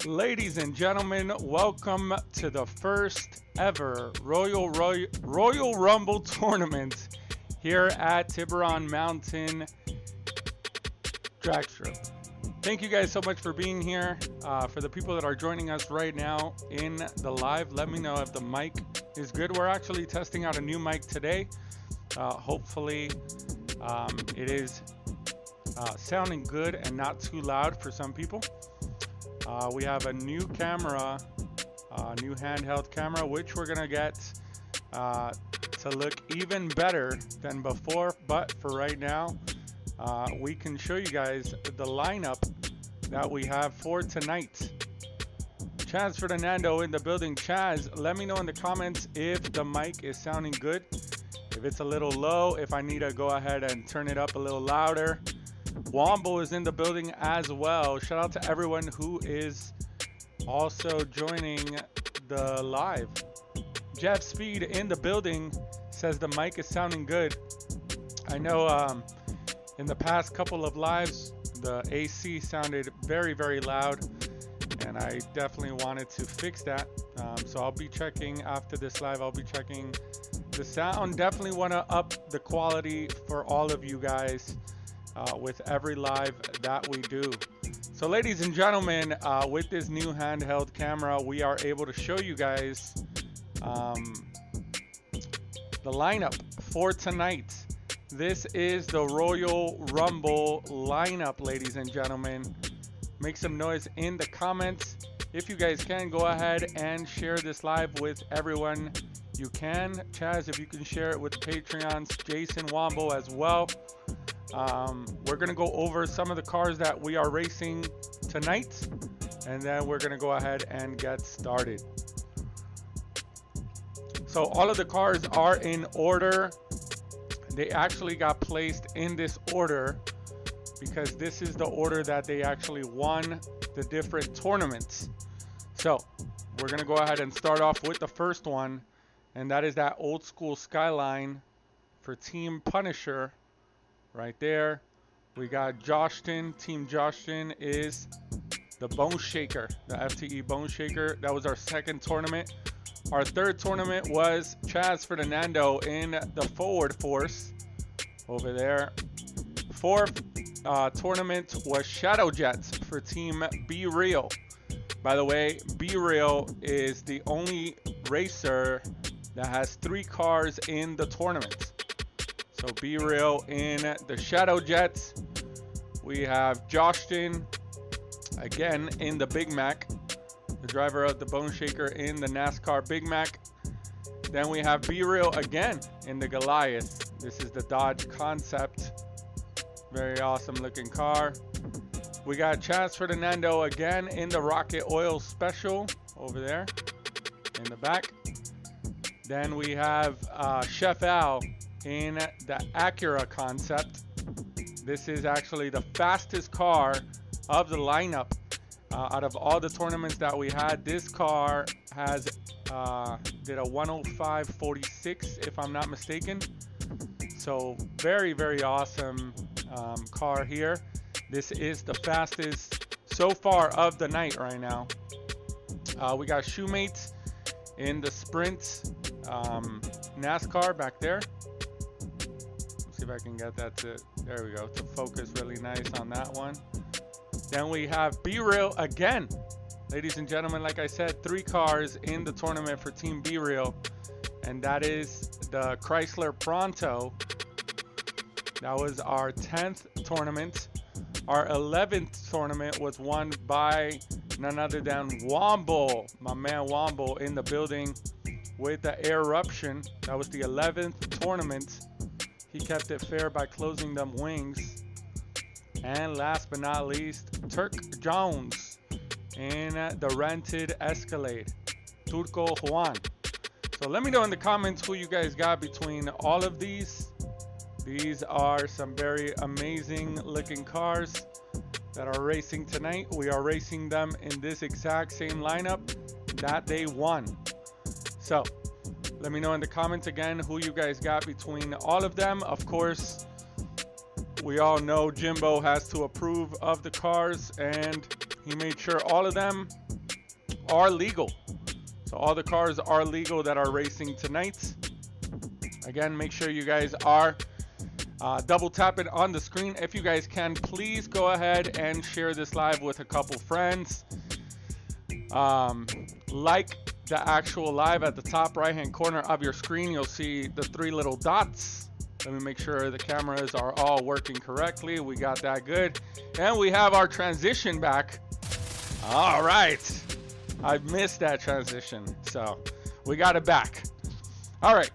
Ladies and gentlemen, welcome to the first ever Royal Rumble tournament here at Tiburon Mountain Drag Strip. Thank you guys so much for being here. For the people that are joining us right now in the live, let me know if the mic is good. We're actually testing out a new mic today. Hopefully it is sounding good and not too loud for some people. We have a new camera, new handheld camera, which we're gonna get to look even better than before. But for right now, we can show you guys the lineup that we have for tonight. Chaz Fernando in the building. Chaz, let me know in the comments if the mic is sounding good, if it's a little low, if I need to go ahead and turn it up a little louder. Wombo is in the building as well. Shout out to everyone who is also joining the live. Jeff Speed in the building says the mic is sounding good. I know in the past couple of lives the AC sounded very loud, and I definitely wanted to fix that. So I'll be checking after this live. I'll be checking the sound. Definitely want to up the quality for all of you guys with every live that we do. So ladies and gentlemen, with this new handheld camera, we are able to show you guys the lineup for tonight. This is the Royal Rumble lineup, ladies and gentlemen. Make some noise in the comments. If you guys can, go ahead and share this live with everyone you can. Chaz, if you can share it with the Patreons, Jason, Wombo as well. We're going to go over some of the cars that we are racing tonight, and then we're going to go ahead and get started. So all of the cars are in order. They actually got placed in this order because this is the order that they actually won the different tournaments. So we're going to go ahead and start off with the first one, and that is that old school Skyline for Team Punisher. Right there, we got Joson. Team Joson is the Bone Shaker, the FTE Bone Shaker. That was our second tournament. Our third tournament was Chaz Fernando in the Forward Force over there. Fourth tournament was Shadow Jets for Team Be Real. By the way, Be Real is the only racer that has 3 cars in the tournament. So Be Real in the Shadow Jets. We have Joson again in the Big Mac, the driver of the Bone Shaker in the NASCAR Big Mac. Then we have Be Real again in the Goliath. This is the Dodge Concept. Very awesome looking car. We got Chaz Fernando again in the Rocket Oil Special over there in the back. Then we have Chef Al in the Acura Concept. This is actually the fastest car of the lineup. Out of all the tournaments that we had, this car has did a 105.46 if I'm not mistaken. So very awesome car here. This is the fastest so far of the night right now. We got Shoemates in the Sprint NASCAR back there. See if I can get that to, there we go, to focus really nice on that one. Then we have Be Real again. Ladies and gentlemen, like I said, 3 cars in the tournament for Team Be Real, and that is the Chrysler Pronto. That was our 10th tournament. Our 11th tournament was won by none other than Wombo, my man Wombo in the building with the Eruption. That was the 11th tournament. He kept it fair by closing them wings. And last but not least, Turk Jones in the rented Escalade, Turco Juan. So let me know in the comments who you guys got between all of these. These are some very amazing looking cars that are racing tonight. We are racing them in this exact same lineup that they won. So let me know in the comments again who you guys got between all of them. Of course, we all know Jimbo has to approve of the cars, and He made sure all of them are legal. So all the cars are legal that are racing tonight. Again, make sure you guys are double tap it on the screen. If you guys can, please go ahead and share this live with a couple friends. Like the actual live at the top right hand corner of your screen, you'll see the 3 little dots. Let me make sure the cameras are all working correctly. We got that good. And we have our transition back. All right. I missed that transition, so we got it back. All right.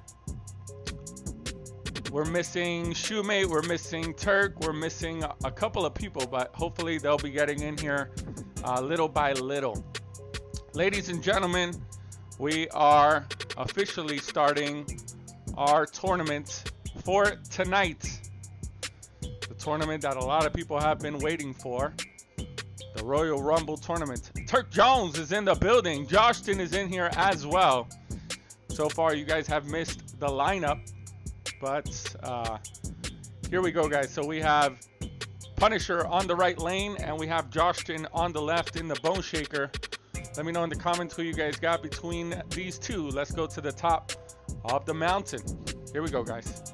We're missing Shoemate, we're missing Turk, we're missing a couple of people, but hopefully they'll be getting in here little by little. Ladies and gentlemen, we are officially starting our tournament for tonight. The tournament that a lot of people have been waiting for. The Royal Rumble tournament. Turk Jones is in the building. Joson is in here as well. So far, you guys have missed the lineup. But here we go, guys. So we have Punisher on the right lane, and we have Joson on the left in the Bone Shaker. Let me know in the comments who you guys got between these two. Let's go to the top of the mountain. Here we go, guys.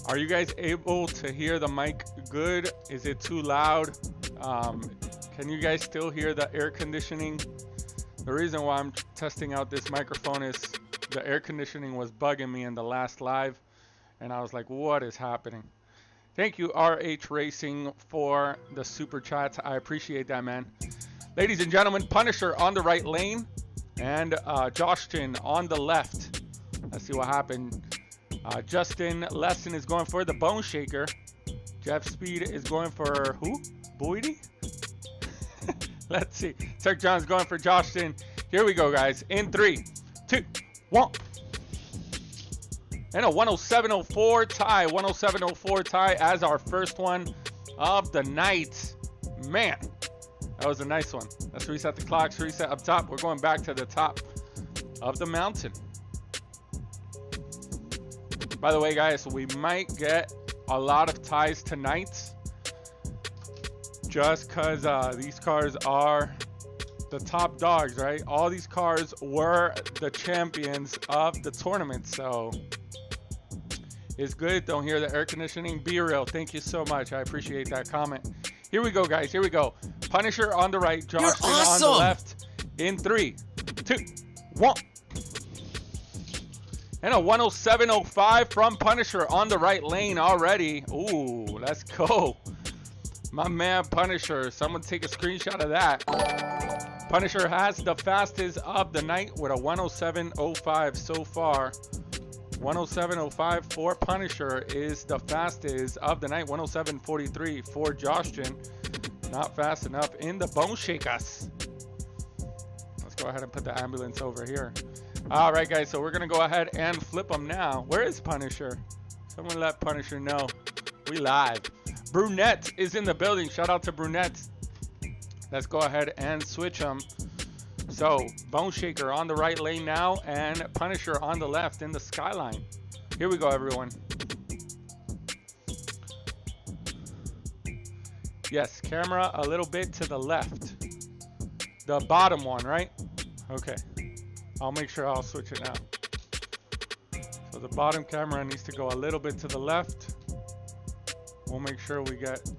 Are you guys able to hear the mic good? Is it too loud? Can you guys still hear the air conditioning? The reason why I'm testing out this microphone is the air conditioning was bugging me in the last live, and I was like, what is happening? Thank you, RH Racing, for the super chats. I appreciate that, man. Ladies and gentlemen, Punisher on the right lane, and Joson on the left. Let's see what happened. Justin Lesson is going for the Bone Shaker. Jeff Speed is going for who? Boydie? Let's see. Turk John's going for Joson. Here we go, guys. In 3, 2, 1. And a 107.04 tie. 107.04 tie as our first one of the night. Man, that was a nice one. Let's reset the clocks. Reset up top. We're going back to the top of the mountain. By the way, guys, we might get a lot of ties tonight. Just because these cars are the top dogs, right? All these cars were the champions of the tournament, so it's good. Don't hear the air conditioning. Be real. Thank you so much. I appreciate that comment. Here we go, guys. Here we go. Punisher on the right, Joson on the left. In 3, 2, 1. And a 107.05 from Punisher on the right lane already. Ooh, let's go. My man Punisher. Someone take a screenshot of that. Punisher has the fastest of the night with a 107.05 so far. 107.05 for Punisher is the fastest of the night. 107.43 for Joson. Not fast enough in the Bone Shakers. Let's go ahead and put the ambulance over here. All right, guys. So we're going to go ahead and flip them now. Where is Punisher? Someone let Punisher know. We live. Brunette is in the building. Shout out to Brunette. Let's go ahead and switch them. So, Bone Shaker on the right lane now, and Punisher on the left in the Skyline. Here we go, everyone. Yes, camera a little bit to the left. The bottom one, right? Okay. I'll make sure I'll switch it now. So the bottom camera needs to go a little bit to the left. We'll make sure we get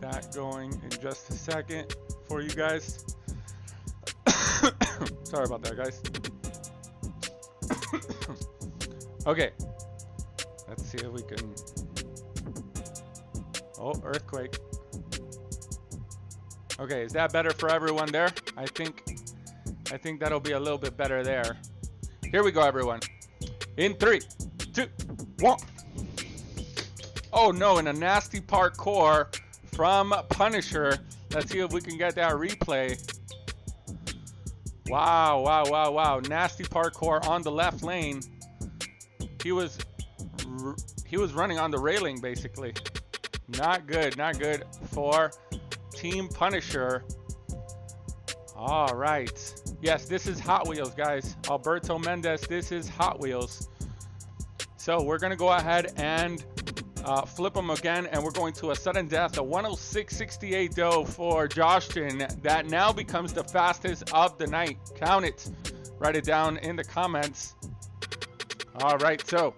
that going in just a second for you guys. Sorry about that, guys. Okay. Let's see if we can... Oh, earthquake. Okay, is that better for everyone there? I think that'll be a little bit better there. Here we go, everyone. In 3, 2, 1. Oh no, and a nasty parkour from Punisher. Let's see if we can get that replay. Wow, wow, wow, wow. Nasty parkour on the left lane. He was running on the railing, basically. Not good, not good for Team Punisher. All right. Yes, this is Hot Wheels, guys. Alberto Mendez, this is Hot Wheels. So we're going to go ahead and flip them again, and we're going to a sudden death, a 106.68 dough for Joson. That now becomes the fastest of the night. Count it. Write it down in the comments. All right, so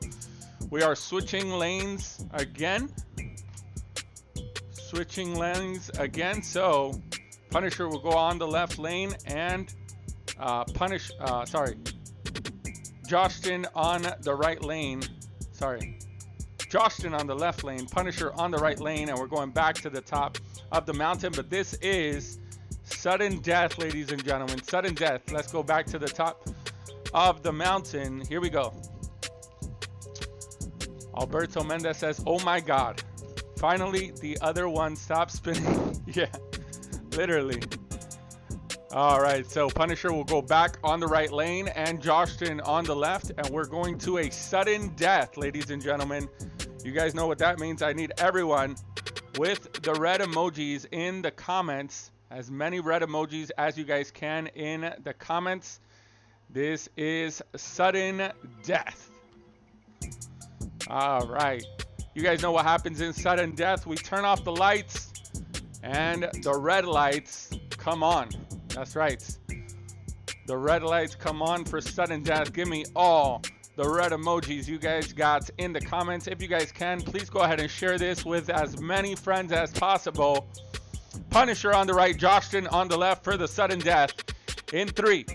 we are switching lanes again. Switching lanes again. So Punisher will go on the left lane, and Joson on the right lane. Joson on the left lane, Punisher on the right lane, and we're going back to the top of the mountain. But this is sudden death, ladies and gentlemen. Sudden death. Let's go back to the top of the mountain. Here we go. Alberto Mendez says, oh my God. Finally, the other one stopped spinning. Yeah, literally. All right, so Punisher will go back on the right lane and Joson on the left, and we're going to a sudden death, ladies and gentlemen. You guys know what that means. I need everyone with the red emojis in the comments, as many red emojis as you guys can in the comments. This is sudden death. All right, you guys know what happens in sudden death. We turn off the lights and the red lights come on. That's right. The red lights come on for sudden death. Give me all the red emojis you guys got in the comments. If you guys can, please go ahead and share this with as many friends as possible. Punisher on the right, Joson on the left for the sudden death. In 3,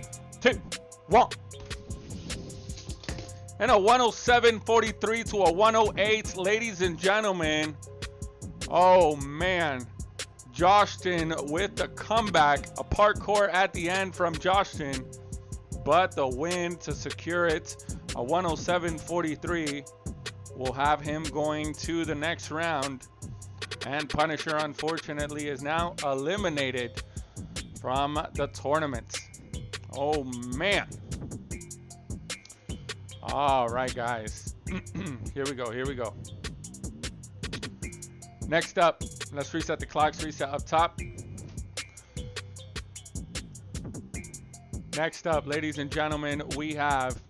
2, 1. And a 107.43 to a 108, ladies and gentlemen. Oh man. Joson with the comeback, a parkour at the end from Joson, but the win to secure it, a 107.43, will have him going to the next round. And Punisher, unfortunately, is now eliminated from the tournament. Oh man. All right, guys. Here we go. Next up, let's reset the clocks, reset up top. Next up, ladies and gentlemen, we have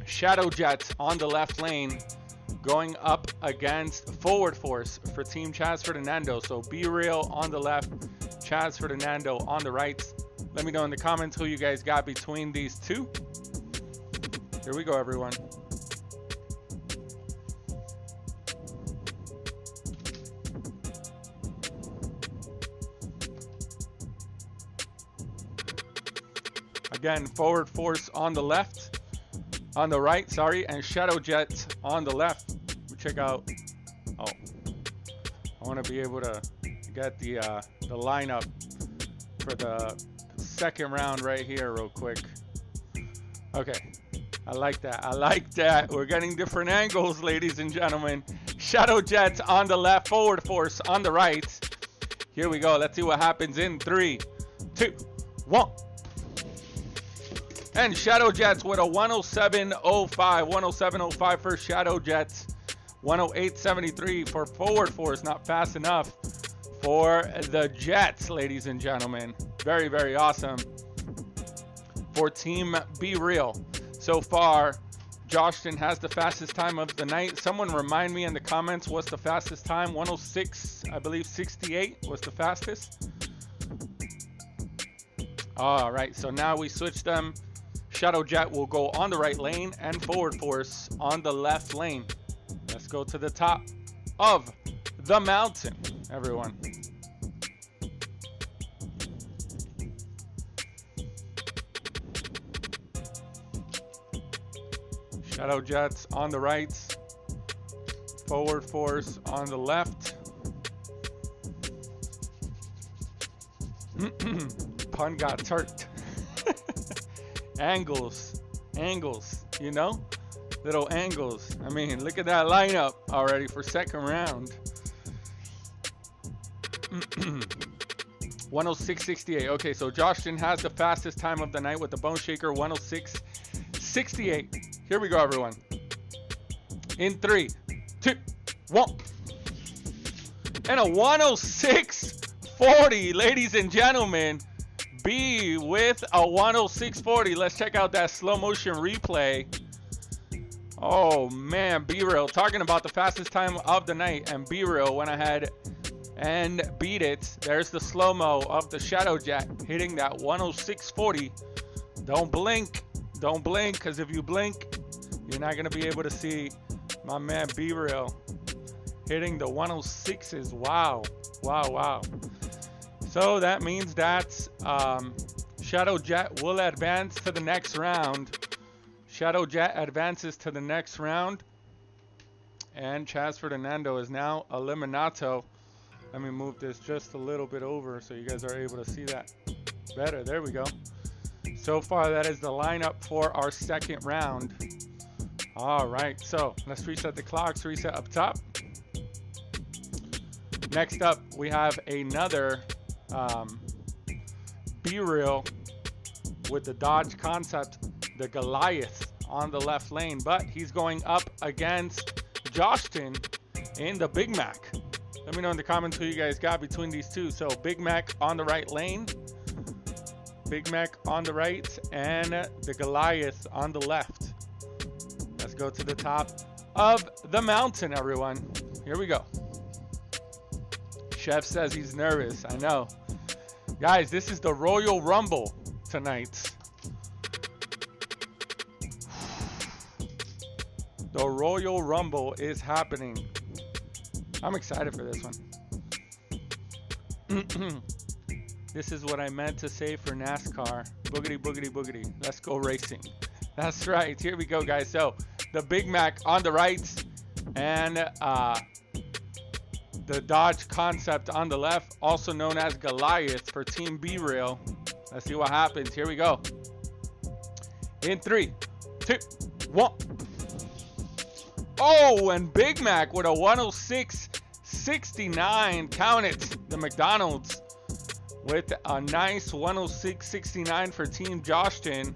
Shadow Jet on the left lane going up against Forward Force for Team Chaz Ferdinando. So Be Real on the left, Chaz Ferdinando on the right. Let me know in the comments who you guys got between these two. Here we go, everyone. Again, Forward Force on the left, on the right, sorry, and Shadow Jet on the left. We check out, I want to be able to get the lineup for the second round right here real quick. Okay, I like that. We're getting different angles, ladies and gentlemen. Shadow Jet on the left, Forward Force on the right. Here we go. Let's see what happens in 3, 2, 1. And Shadow Jets with a 107.05. 107.05 for Shadow Jets. 108.73 for Forward Force. Not fast enough for the Jets, ladies and gentlemen. Very, very awesome for Team Be Real. So far, Joson has the fastest time of the night. Someone remind me in the comments what's the fastest time. 106, I believe 68 was the fastest. All right, so now we switch them. Shadow Jet will go on the right lane and Forward Force on the left lane. Let's go to the top of the mountain, everyone. Shadow Jets on the right, Forward Force on the left. Pun got turked. Angles, you know, little angles. I mean, look at that lineup already for second round. 106.68. Okay, so Joson has the fastest time of the night with the Bone Shaker, 106.68. Here we go, everyone. In 3, 2, 1. And a 106.40, ladies and gentlemen. B with a 106.40. Let's check out that slow motion replay. Oh man, B-Real talking about the fastest time of the night, and B-Real went ahead and beat it. There's the slow-mo of the Shadow Jet hitting that 106.40. Don't blink, because if you blink, you're not going to be able to see my man B-Real hitting the 106s. Wow. So that means that Shadow Jet will advance to the next round. Shadow Jet advances to the next round. And Chaz Ferdinando is now eliminato. Let me move this just a little bit over so you guys are able to see that better. There we go. So far, that is the lineup for our second round. All right, so let's reset the clocks, reset up top. Next up, we have another B-Real with the Dodge Concept, the Goliath on the left lane, but he's going up against Joson in the Big Mac. Let me know in the comments who you guys got between these two. So Big Mac on the right lane, Big Mac on the right, and the Goliath on the left. Let's go to the top of the mountain, everyone. Here we go. Chef says he's nervous. I know. Guys, this is the Royal Rumble tonight. The Royal Rumble is happening. I'm excited for this one. This is what I meant to say for NASCAR. Boogity, boogity, boogity. Let's go racing. That's right. Here we go, guys. So the Big Mac on the right and the Dodge Concept on the left, also known as Goliath for Team B-Real. Let's see what happens. Here we go. In 3, 2, 1. Oh, and Big Mac with a 106.69. Count it. The McDonald's with a nice 106.69 for Team Joson.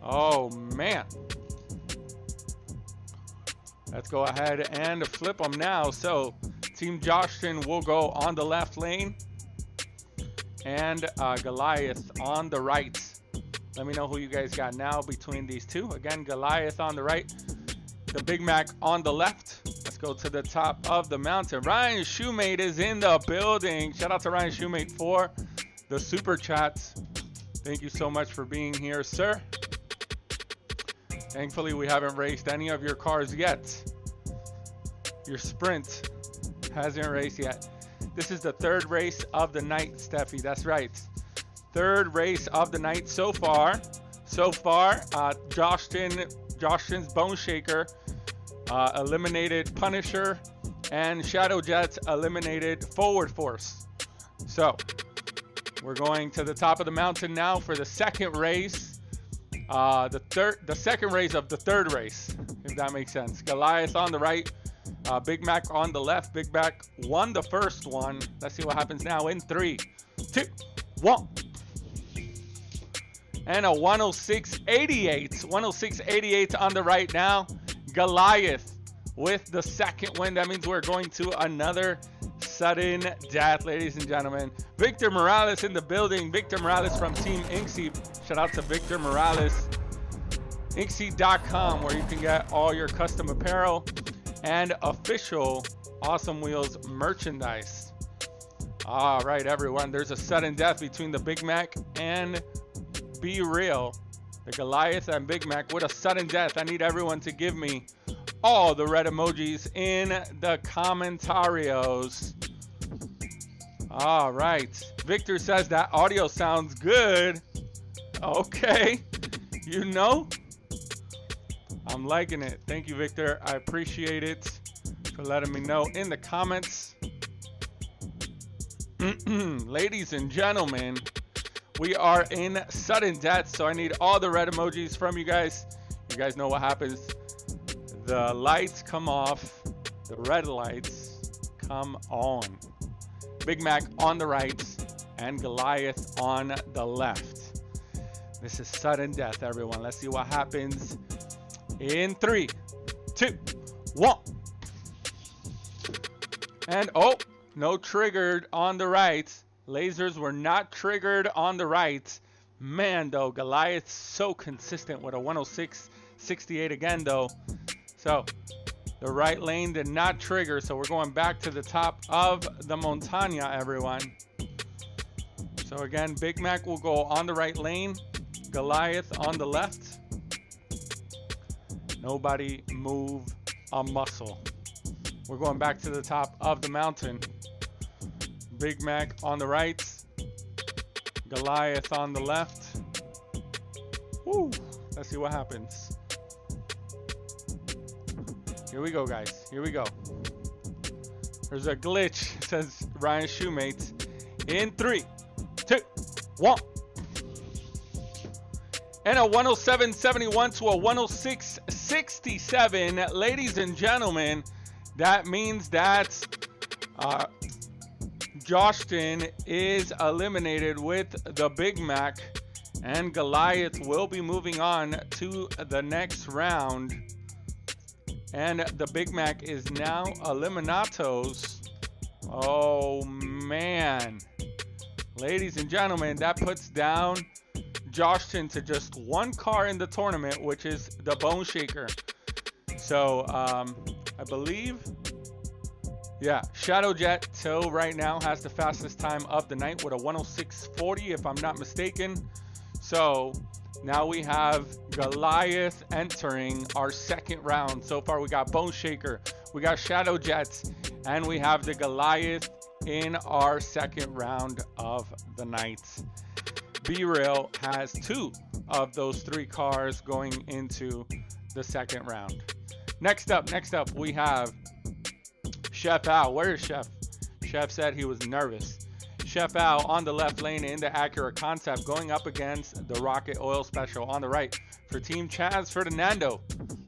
Oh, man. Let's go ahead and flip them now. So Team Joson will go on the left lane and Goliath on the right. Let me know who you guys got now between these two. Again, Goliath on the right, the Big Mac on the left. Let's go to the top of the mountain. Ryan Shoemate is in the building. Shout out to Ryan Shoemate for the super chats. Thank you so much for being here, sir. Thankfully, we haven't raced any of your cars yet. Your sprint hasn't raced yet. This is the third race of the night, Steffi. That's right. Third race of the night so far. Joson's Bone Shaker eliminated Punisher, and Shadow Jets eliminated Forward Force. So we're going to the top of the mountain now for the second race. The second race of the third race, if that makes sense. Goliath on the right, Big Mac on the left. Big Mac won the first one. Let's see what happens now in 3, 2, 1. And a 106.88. 106.88 on the right now. Goliath with the second win. That means we're going to another sudden death, ladies and gentlemen. Victor Morales in the building. Victor Morales from Team Inksy. Shout out to Victor Morales. Inksy.com, where you can get all your custom apparel and official Awesome Wheels merchandise. All right, everyone. There's a sudden death between the Big Mac and B-Real. The Goliath and Big Mac with a sudden death. I need everyone to give me all the red emojis in the commentarios. All right. Victor says that audio sounds good. Okay. You know, I'm liking it. Thank you, Victor. I appreciate it for letting me know in the comments. Ladies and gentlemen, we are in sudden death, so I need all the red emojis from you guys. You guys know what happens. The lights come off. The red lights come on. Big Mac on the right and Goliath on the left. This is sudden death, everyone. Let's see what happens in 3, 2, 1. And oh, no triggered on the right. Lasers were not triggered on the right. Man, though, Goliath so consistent with a 106.69 105.68 again though. So the right lane did not trigger, so we're going back to the top of the Montaña, everyone. So again, Big Mac will go on the right lane, Goliath on the left. Nobody move a muscle. We're going back to the top of the mountain. Big Mac on the right, Goliath on the left. Woo! Let's see what happens. Here we go, guys. Here we go. There's a glitch, says Ryan Shoemates. In 3, 2, 1. And a 107.71 to a 106.67. Ladies and gentlemen, that means that Joson is eliminated with the Big Mac, and Goliath will be moving on to the next round. And the Big Mac is now eliminatos. Oh man, ladies and gentlemen, that puts down Joson to just one car in the tournament, which is the Bone Shaker. So I believe, yeah, Shadow Jet till right now has the fastest time of the night with a 106.40 if I'm not mistaken. So now we have Goliath entering our second round. So far we got Bone Shaker, we got Shadow Jets, and we have the Goliath in our second round of the night. B-Rail has 2 of those 3 cars going into the second round. Next up, we have Chef Al. Where is Chef? Chef said he was nervous. Chef Al on the left lane in the Acura Concept, going up against the Rocket Oil Special on the right for Team Chaz Ferdinando.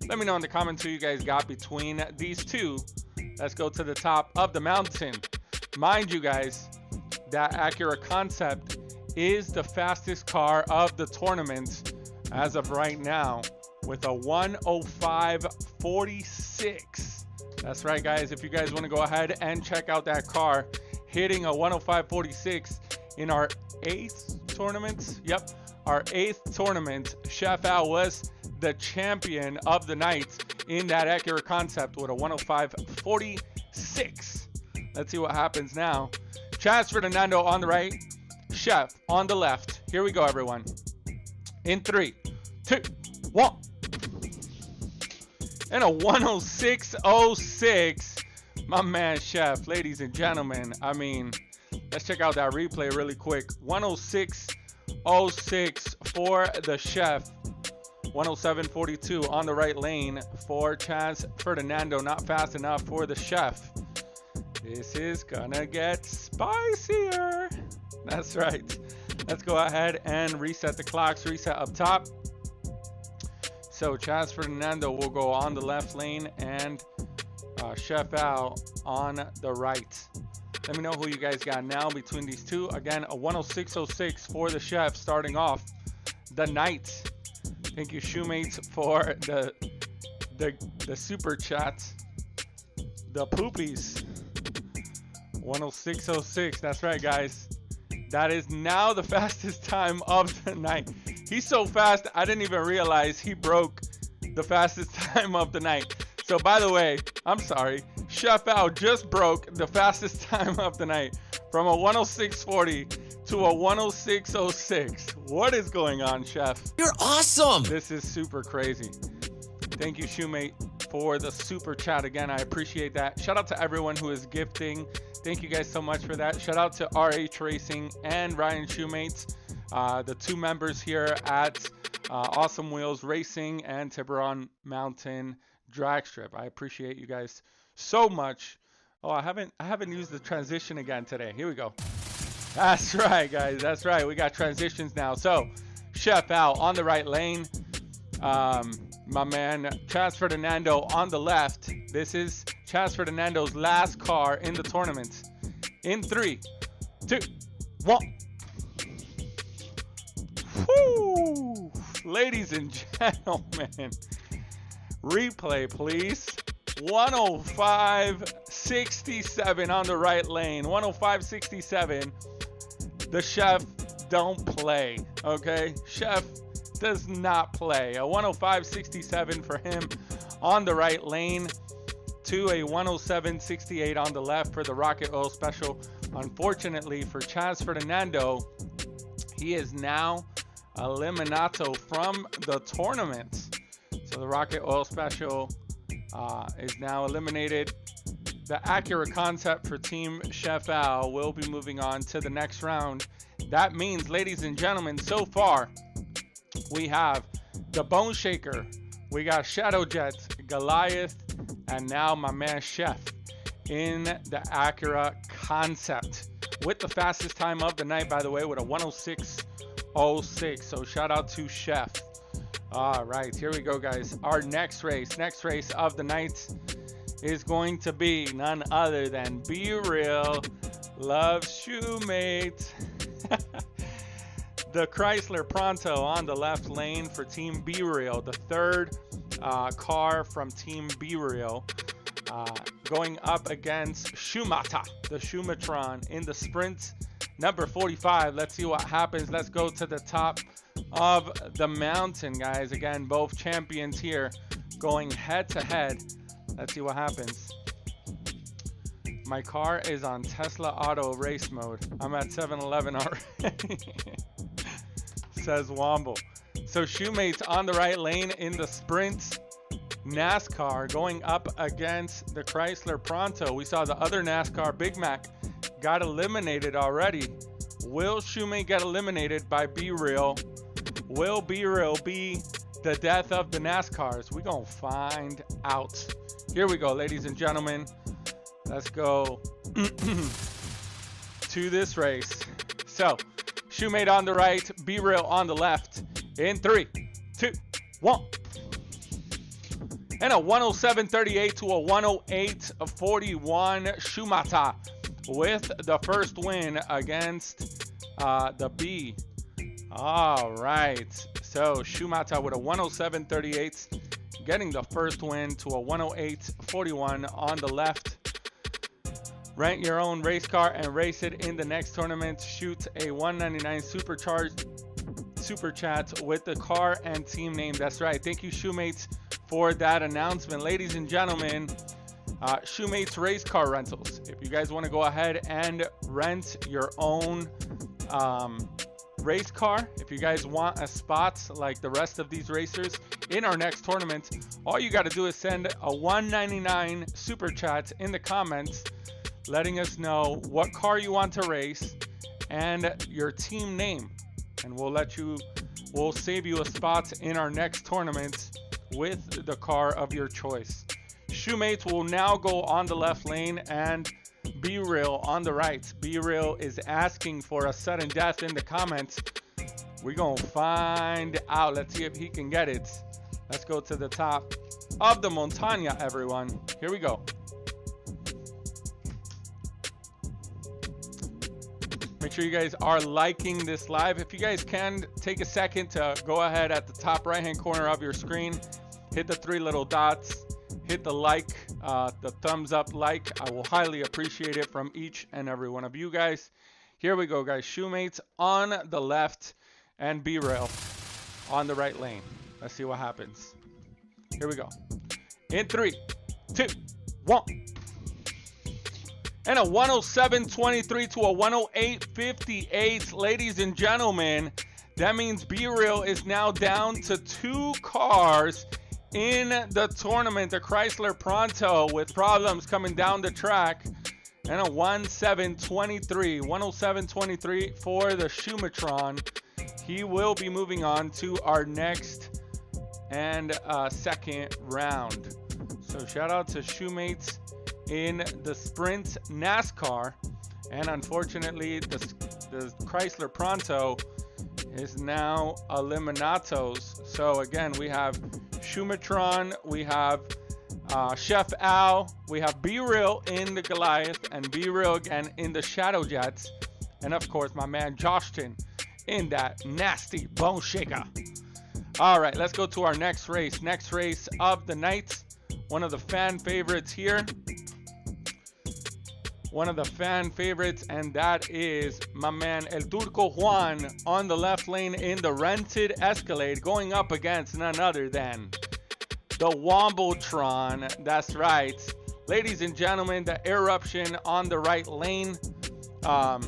Let me know in the comments who you guys got between these two. Let's go to the top of the mountain. Mind you guys, that Acura Concept is the fastest car of the tournament as of right now with a 105.46. That's right, guys. If you guys want to go ahead and check out that car, hitting a 105.46 in our 8th tournament. Yep, our 8th tournament. Chef Al was the champion of the night in that Acura Concept with a 105.46. Let's see what happens now. Chaz Ferdinando on the right, Chef on the left. Here we go, everyone. In 3, 2, 1. And a 106.06. My man Chef, ladies and gentlemen. I mean, let's check out that replay really quick. 106.06 for the Chef. 107.42 on the right lane for Chaz Ferdinando. Not fast enough for the Chef. This is gonna get spicier. That's right. Let's go ahead and reset the clocks. Reset up top. So Chaz Ferdinando will go on the left lane and Chef Al on the right. Let me know who you guys got now between these two. Again, a 106.06 for the Chef starting off the night. Thank you, Shoemates, for the super chats. The poopies. 106.06. That's right, guys. That is now the fastest time of the night. He's so fast, I didn't even realize he broke the fastest time of the night. So by the way, I'm sorry, Chef Al just broke the fastest time of the night from a 106.40 to a 106.06. What is going on, Chef? You're awesome. This is super crazy. Thank you, Shoemate, for the super chat again. I appreciate that. Shout out to everyone who is gifting. Thank you guys so much for that. Shout out to RH Racing and Ryan Shoemates, the 2 members here at Awesome Wheels Racing and Tiburon Mountain Drag Strip. I appreciate you guys so much. Oh, I haven't used the transition again today. Here we go. That's right, guys. That's right. We got transitions now. So, Chef Al on the right lane. My man Chaz Ferdinando on the left. This is Chaz Ferdinando's last car in the tournament. In 3, 2, 1. Woo! Ladies and gentlemen, replay please. 105.67 on the right lane. 105.67. The Chef don't play. Okay, Chef does not play. A 105.67 for him on the right lane to a 107.68 on the left for the Rocket Oil Special. Unfortunately for Chaz Ferdinando, he is now eliminato from the tournament. So the Rocket Oil Special is now eliminated. The Acura concept for Team Chef Al will be moving on to the next round. That means, ladies and gentlemen, so far we have the Bone Shaker, we got Shadow Jet, Goliath, and now my man Chef in the Acura concept with the fastest time of the night, by the way, with a 106.06. So shout out to Chef. All right, here we go, guys. Our next race of the night is going to be none other than Be Real Loves Shoemate. The Chrysler Pronto on the left lane for Team Be Real, the third car from Team Be Real, going up against Shumata, the Shumatron in the sprint number 45. Let's see what happens. Let's go to the top of the mountain, guys. Again, both champions here going head to head. Let's see what happens. My car is on Tesla Auto race mode. I'm at 7-Eleven already. Says Womble. So Shoemate's on the right lane in the sprint NASCAR going up against the Chrysler Pronto. We saw the other NASCAR Big Mac got eliminated already. Will Shoemate get eliminated by Be Real? Will Be Real be the death of the NASCARs? We're gonna find out. Here we go, ladies and gentlemen. Let's go to this race. So, Shoemate on the right, Be Real on the left. In 3, 2, 1. And a 107.38 to a 108.41. Shumata with the first win against the B. All right. So, Shumata with a 107.38. Getting the first win to a 108.41 on the left. Rent your own race car and race it in the next tournament. Shoot a 199 supercharged super chat with the car and team name. That's right. Thank you, Shoemates, for that announcement. Ladies and gentlemen, Shoemates Race Car Rentals. If you guys want to go ahead and rent your own race car, if you guys want a spot like the rest of these racers in our next tournament, all you got to do is send a 199 super chat in the comments letting us know what car you want to race and your team name, and we'll save you a spot in our next tournament with the car of your choice. Shoemates will now go on the left lane and Be Real on the right. Be Real is asking for a sudden death in the comments. We're gonna find out. Let's see if he can get it. Let's go to the top of the montaña, everyone. Here we go. Make sure you guys are liking this live. If you guys can, take a second to go ahead at the top right-hand corner of your screen, hit the 3 little dots, hit the like, the thumbs up like. I will highly appreciate it from each and every one of you guys. Here we go, guys. Shoemates on the left and Be Real on the right lane. Let's see what happens. Here we go. In 3, 2, 1. And a 107.23 to a 108.58. Ladies and gentlemen, that means Be Real is now down to 2 cars in the tournament. The Chrysler Pronto with problems coming down the track. And a 107.23 for the Shumatron. He will be moving on to our next and second round. So shout out to Shoemates in the sprint NASCAR, and unfortunately the Chrysler Pronto is now eliminatos. So again, we have Shumatron, we have Chef Al, we have Be Real in the Goliath, and Be Real again in the Shadow Jets, and of course my man Joson in that nasty Bone Shaker. All right, let's go to our next race of the night. One of the fan favorites here. one of the fan favorites, and that is my man El Turco Juan on the left lane in the rented Escalade, going up against none other than the Wombletron. That's right, ladies and gentlemen, the Eruption on the right lane. I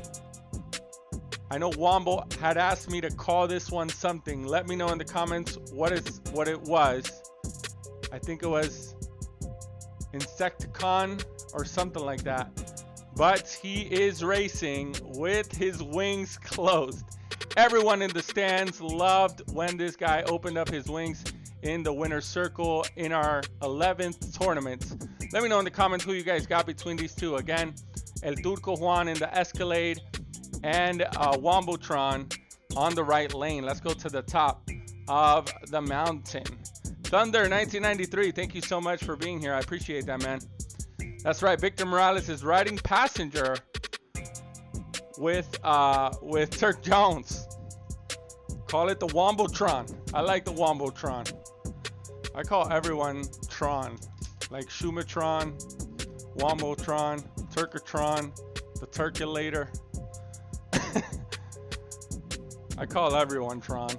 know Womble had asked me to call this one something. Let me know in the comments what it was. I think it was Insecticon or something like that. But he is racing with his wings closed. Everyone in the stands loved when this guy opened up his wings in the winner's circle in our 11th tournament. Let me know in the comments who you guys got between these two. Again, El Turco Juan in the Escalade and Wombletron on the right lane. Let's go to the top of the mountain. Thunder 1993, thank you so much for being here. I appreciate that, man. That's right, Victor Morales is riding passenger with Turk Jones. Call it the Wombletron. I like the Wombletron. I call everyone Tron, like Shumatron, Wombletron, Turkatron, the Turkulator. I call everyone Tron.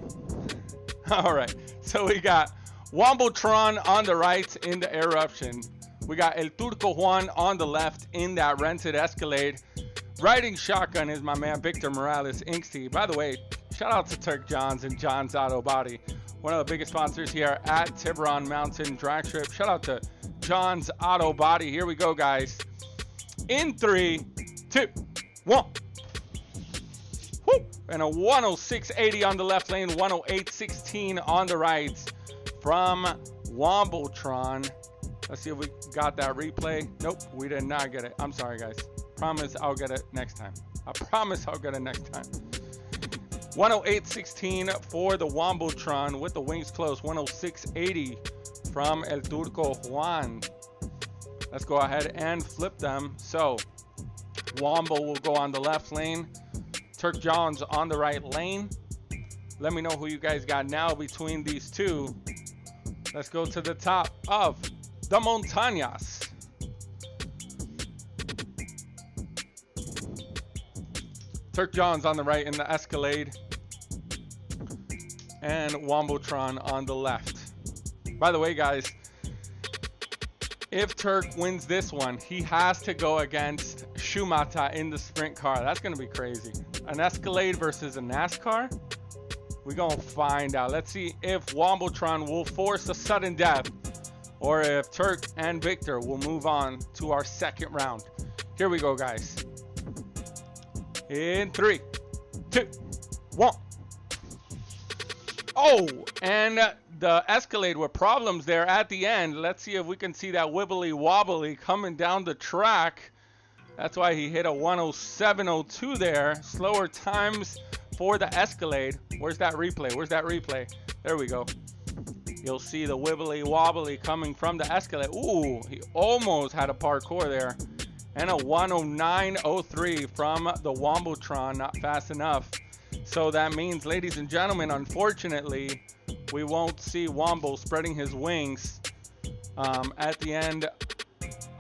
All right, so we got Wombletron on the right in the Eruption. We got El Turco Juan on the left in that rented Escalade. Riding shotgun is my man Victor Morales, Inksy. By the way, shout out to Turk Johns and John's Auto Body, one of the biggest sponsors here at Tiburon Mountain Drag Strip. Shout out to John's Auto Body. Here we go, guys. In 3, 2, 1. Woo! And a 106.80 on the left lane, 108.16 on the right from Wombletron. Let's see if we got that replay. Nope, we did not get it. I'm sorry, guys. Promise I'll get it next time. I promise I'll get it next time. 108.16 for the Wombletron with the wings closed. 106.80 from El Turco Juan. Let's go ahead and flip them. So Womble will go on the left lane. Turk Jones on the right lane. Let me know who you guys got now between these two. Let's go to the top of the Montañas. Turk Jones on the right in the Escalade. And Wombletron on the left. By the way, guys, if Turk wins this one, he has to go against Shumata in the sprint car. That's going to be crazy. An Escalade versus a NASCAR? We're going to find out. Let's see if Wombletron will force a sudden death, or if Turk and Victor will move on to our second round. Here we go, guys. In 3, 2, 1. Oh, and the Escalade with problems there at the end. Let's see if we can see that wibbly wobbly coming down the track. That's why he hit a 107.02 there. Slower times for the Escalade. Where's that replay? Where's that replay? There we go. You'll see the wibbly wobbly coming from the Escalade. Ooh, he almost had a parkour there. And a 109.03 from the Wombletron. Not fast enough. So that means, ladies and gentlemen, unfortunately, we won't see Womble spreading his wings at the end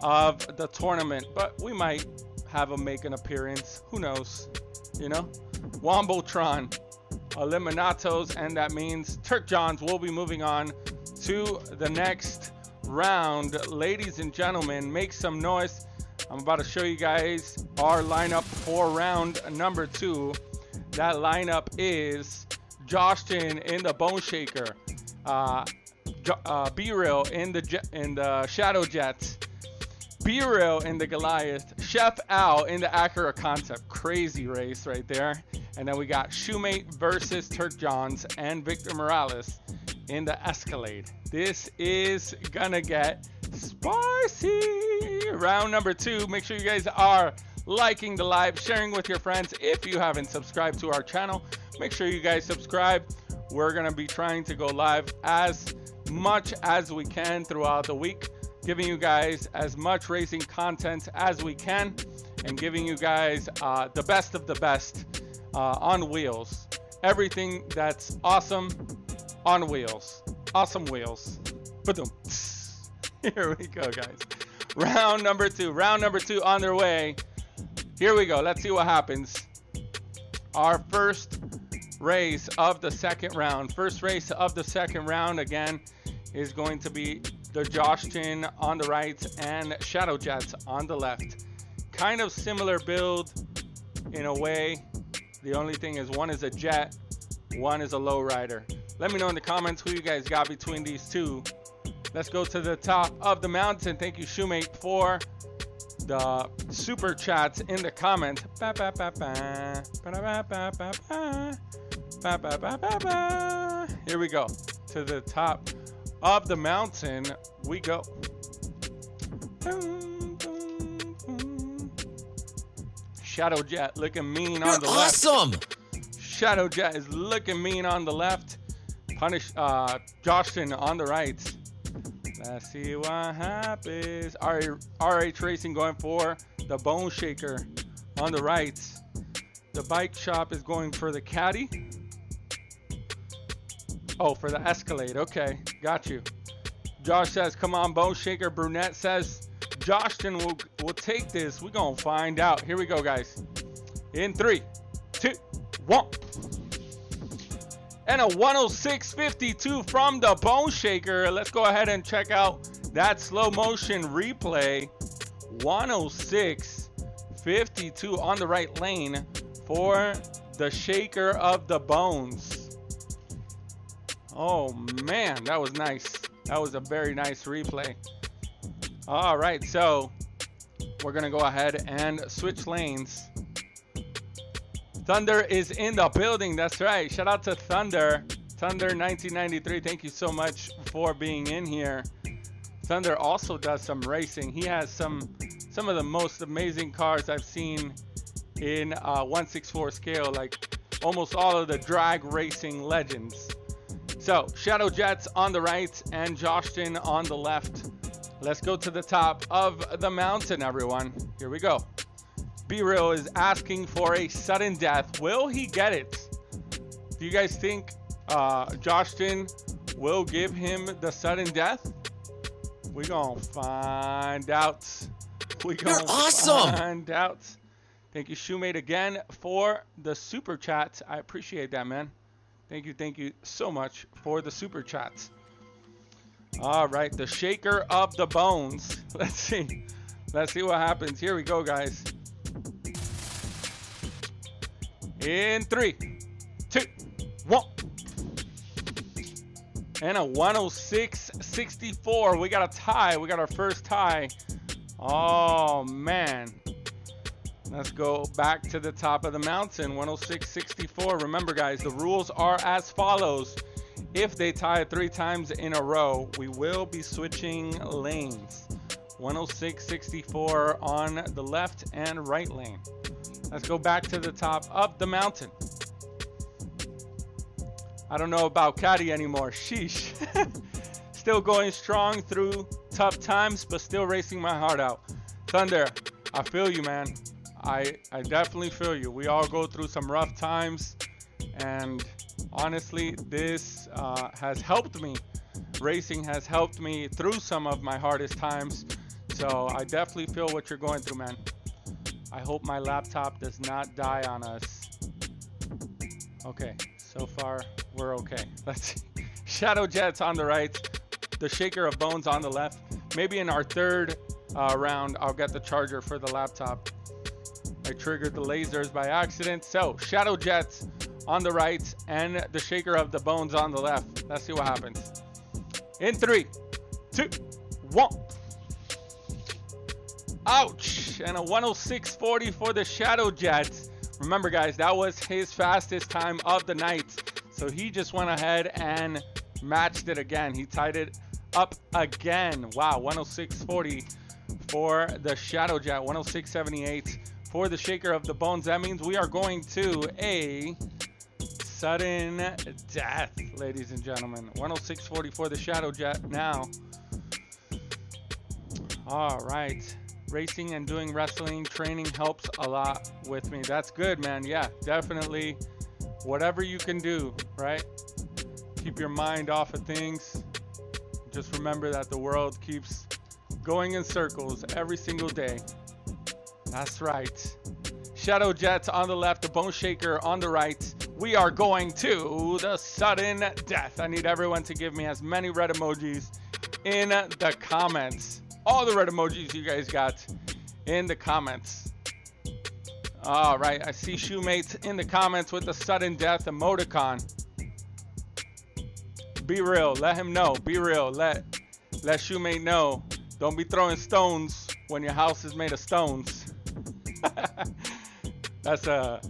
of the tournament. But we might have him make an appearance. Who knows? You know? Wombletron eliminatos, and that means Turk Johns will be moving on to the next round. Ladies and gentlemen, make some noise. I'm about to show you guys our lineup for round number 2. That lineup is Joston in the Bone Shaker, B-Real in the Shadow Jets, B-Real in the Goliath, Chef Al in the Acura Concept. Crazy race right there. And then we got Shoemate versus Turk Johns and Victor Morales in the Escalade. This is gonna get spicy. Round number 2. Make sure you guys are liking the live, sharing with your friends. If you haven't subscribed to our channel, make sure you guys subscribe. We're gonna be trying to go live as much as we can throughout the week, giving you guys as much racing content as we can, and giving you guys the best of the best on wheels. Everything that's awesome on wheels. Awesome wheels. Ba-dum. Here we go, guys. Round number 2. Round number 2 on their way. Here we go. Let's see what happens. Our first race of the second round. First race of the second round again is going to be the Joson on the right and Shadow Jets on the left. Kind of similar build in a way. The only thing is one is a jet, one is a lowrider. Let me know in the comments who you guys got between these two. Let's go to the top of the mountain. Thank you, Shoemate, for the super chats in the comments. Here we go. To the top of the mountain we go. Shadow Jet looking mean on the left. Awesome. Shadow Jet is looking mean on the left. Joson on the right. Let's see what happens. RH Racing going for the Bone Shaker on the right. The bike shop is going for the Caddy. Oh, for the Escalade. Okay, got you. Josh says, come on, Bone Shaker. Brunette says, Joson will take this. We're going to find out. Here we go, guys. In 3, 2, 1. And a 106.52 from the Bone Shaker. Let's go ahead and check out that slow motion replay. 106.52 on the right lane for the Shaker of the Bones. Oh man, that was nice. That was a very nice replay. All right, so we're gonna go ahead and switch lanes. Thunder is in the building. That's right. Shout out to Thunder. Thunder 1993. Thank you so much for being in here. Thunder also does some racing. He has some of the most amazing cars I've seen in 1/64 scale, like almost all of the drag racing legends. So Shadow Jets on the right and Joson on the left. Let's go to the top of the mountain, everyone. Here we go. B-Real is asking for a sudden death. Will he get it? Do you guys think Joson will give him the sudden death? We're going to find out. We're going to find out. Thank you, Shoemate, again for the super chat. I appreciate that, man. Thank you so much for the super chats. All right, the Shaker of the Bones. Let's see what happens. Here we go, guys. In 3, 2, 1. And a 106.64. We got a tie. We got our first tie. Oh, man. Let's go back to the top of the mountain. 106.64. Remember, guys, the rules are as follows. If they tie 3 times in a row, we will be switching lanes. 106.64 on the left and right lane. Let's go back to the top of the mountain. I don't know about Caddy anymore. Sheesh. Still going strong through tough times, but still racing my heart out. Thunder, I feel you, man. I definitely feel you. We all go through some rough times, and honestly, this has helped me. Racing has helped me through some of my hardest times. So I definitely feel what you're going through, man. I hope my laptop does not die on us. Okay, so far we're okay. Let's see. Shadow Jets on the right, the Shaker of Bones on the left. Maybe in our third round, I'll get the charger for the laptop. I triggered the lasers by accident. So Shadow Jets on the right and the Shaker of the Bones on the left. Let's see what happens. In 3, 2, 1. Ouch! And a 106.40 for the Shadow Jets. Remember, guys, that was his fastest time of the night. So he just went ahead and matched it again. He tied it up again. Wow, 106.40 for the Shadow Jet. 106.78 for the Shaker of the Bones. That means we are going to a sudden death, ladies and gentlemen. 106.40 for the Shadow Jet now. All right. Racing and doing wrestling training helps a lot with me. That's good, man. Yeah, definitely. Whatever you can do, right? Keep your mind off of things. Just remember that the world keeps going in circles every single day. That's right. Shadow Jets on the left, the Bone Shaker on the right. We are going to the sudden death. I need everyone to give me as many red emojis in the comments. All the red emojis you guys got in the comments. All right, I see Shoemate in the comments with the sudden death emoticon. Be real, let him know. Be real, let Shoemate know. Don't be throwing stones when your house is made of stones. That's a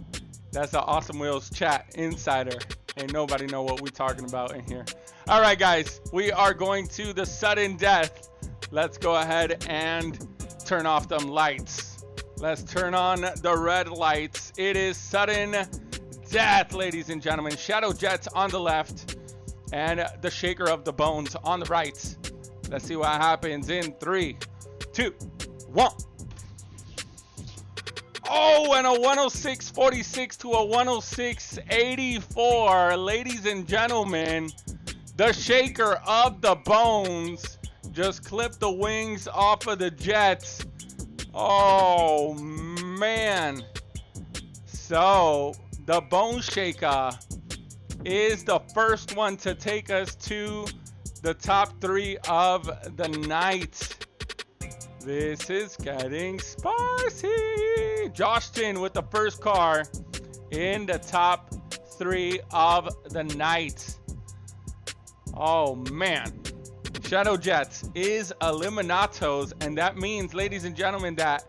Awesome Wheels chat insider. Ain't nobody know what we talking about in here. All right, guys, we are going to the sudden death. Let's go ahead and turn off them lights. Let's turn on the red lights. It is sudden death, ladies and gentlemen. Shadow Jets on the left and the Shaker of the Bones on the right. Let's see what happens in 3, 2, 1. Oh, and a 106.46 to a 106.84. Ladies and gentlemen, the Shaker of the Bones just clipped the wings off of the Jets. Oh, man. So, the Bone Shaker is the first one to take us to the top 3 of the night. This is getting spicy. Joson with the first car in the top 3 of the night. Oh, man. Shadow Jets is Eliminatos, and that means, ladies and gentlemen, that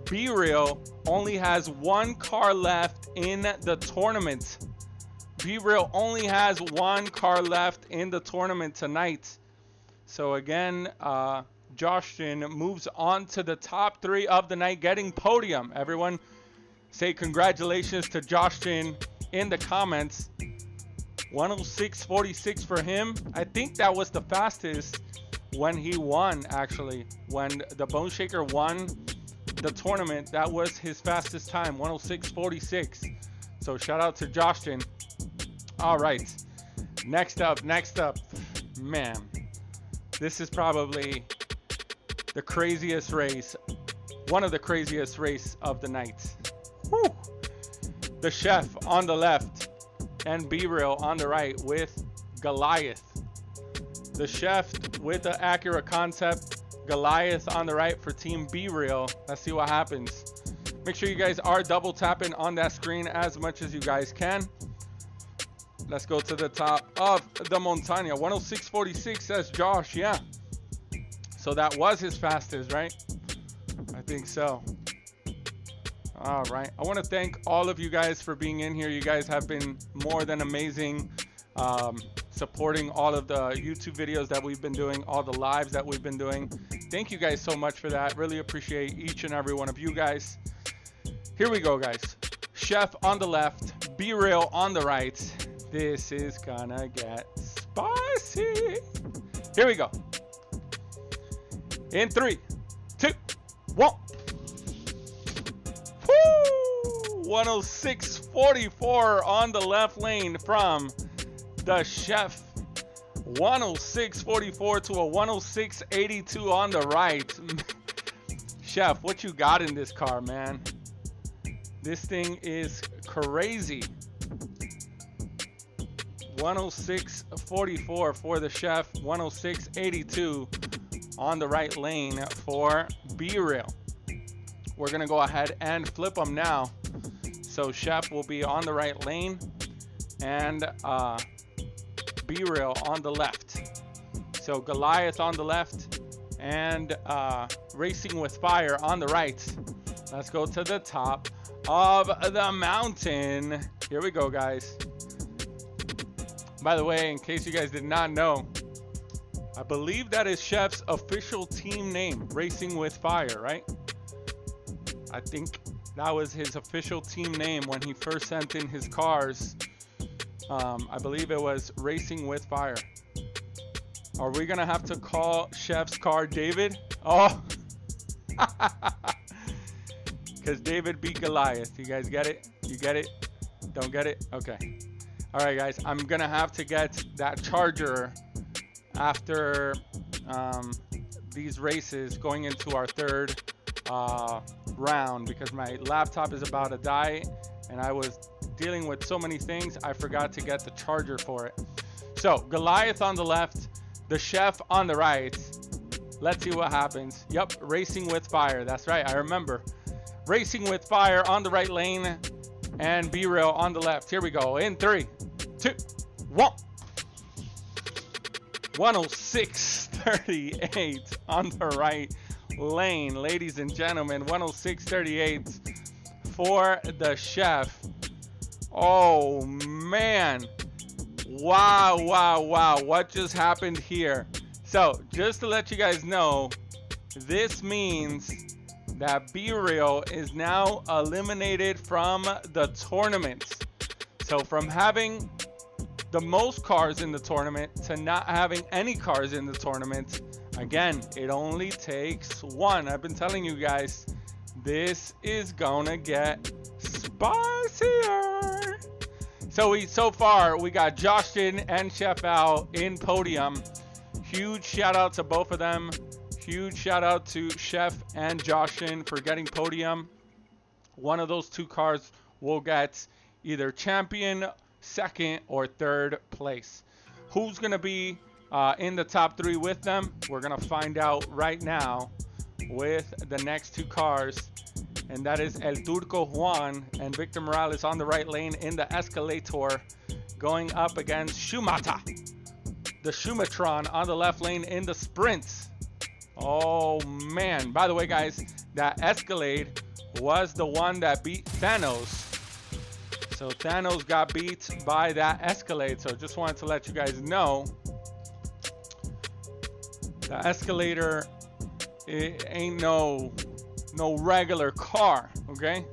Be Real only has 1 car left in the tournament. Be Real only has 1 car left in the tournament tonight. So again, Joson moves on to the top 3 of the night, getting podium. Everyone say congratulations to Joson in the comments. 106.46 for him. I think that was the fastest when he won, actually. When the Bone Shaker won the tournament, that was his fastest time, 106.46. So shout out to Joson. All right, next up, man, this is probably the craziest race, one of the craziest race of the night. Woo. The Chef on the left and Be Real on the right with Goliath. The Chef with the Acura Concept, Goliath on the right for Team Be Real. Let's see what happens. Make sure you guys are double tapping on that screen as much as you guys can. Let's go to the top of the Montaña. 106.46 says Josh, yeah. So that was his fastest, right? I think so. All right. I want to thank all of you guys for being in here. You guys have been more than amazing, supporting all of the YouTube videos that we've been doing, all the lives that we've been doing. Thank you guys so much for that. Really appreciate each and every one of you guys. Here we go, guys. Chef on the left, Be Real on the right. This is gonna get spicy. Here we go. In 3, 2, 1. Woo! 106.44 on the left lane from the Chef. 106.44 to a 106.82 on the right. Chef, what you got in this car, man? This thing is crazy. 106.44 for the Chef, 106.82 on the right lane for Be Real. We're gonna go ahead and flip them now. So Chef will be on the right lane and Be Real on the left. So Goliath on the left and Racing with Fire on the right. Let's go to the top of the mountain. Here we go, guys. By the way, in case you guys did not know, I believe that is Chef's official team name, Racing with Fire, right? I think that was his official team name when he first sent in his cars. I believe it was Racing with Fire. Are we gonna have to call Chef's car David? Oh, because David beat Goliath. You guys get it? You get it? Don't get it? Okay. All right, guys. I'm gonna have to get that charger after these races, going into our third round because my laptop is about to die and I was dealing with so many things I forgot to get the charger for it. So Goliath on the left, the Chef on the right. Let's see what happens. Yep, Racing with Fire. That's right, I remember. Racing with Fire on the right lane and B-Rail on the left. Here we go. In 3, 2, 1. 106.38 on the right lane, ladies and gentlemen. 106.38 for the Chef. Oh man, wow, what just happened here? So just to let you guys know, this means that B-Real is now eliminated from the tournament. So from having the most cars in the tournament to not having any cars in the tournament, again, it only takes one. I've been telling you guys, this is gonna get spicier. So far we got Joson and Chef out in podium. Huge shout out to both of them. Huge shout out to Chef and Joson for getting podium. One of those two cars will get either champion, second, or third place. Who's gonna be in the top 3 with them? We're gonna find out right now with the next two cars, and that is El Turco Juan and Victor Morales on the right lane in the Escalade, going up against Schumata, the Schumatron on the left lane in the Sprints. Oh man, by the way guys, that Escalade was the one that beat Thanos. So Thanos got beat by that Escalade. So just wanted to let you guys know, the Escalator, it ain't no regular car, okay?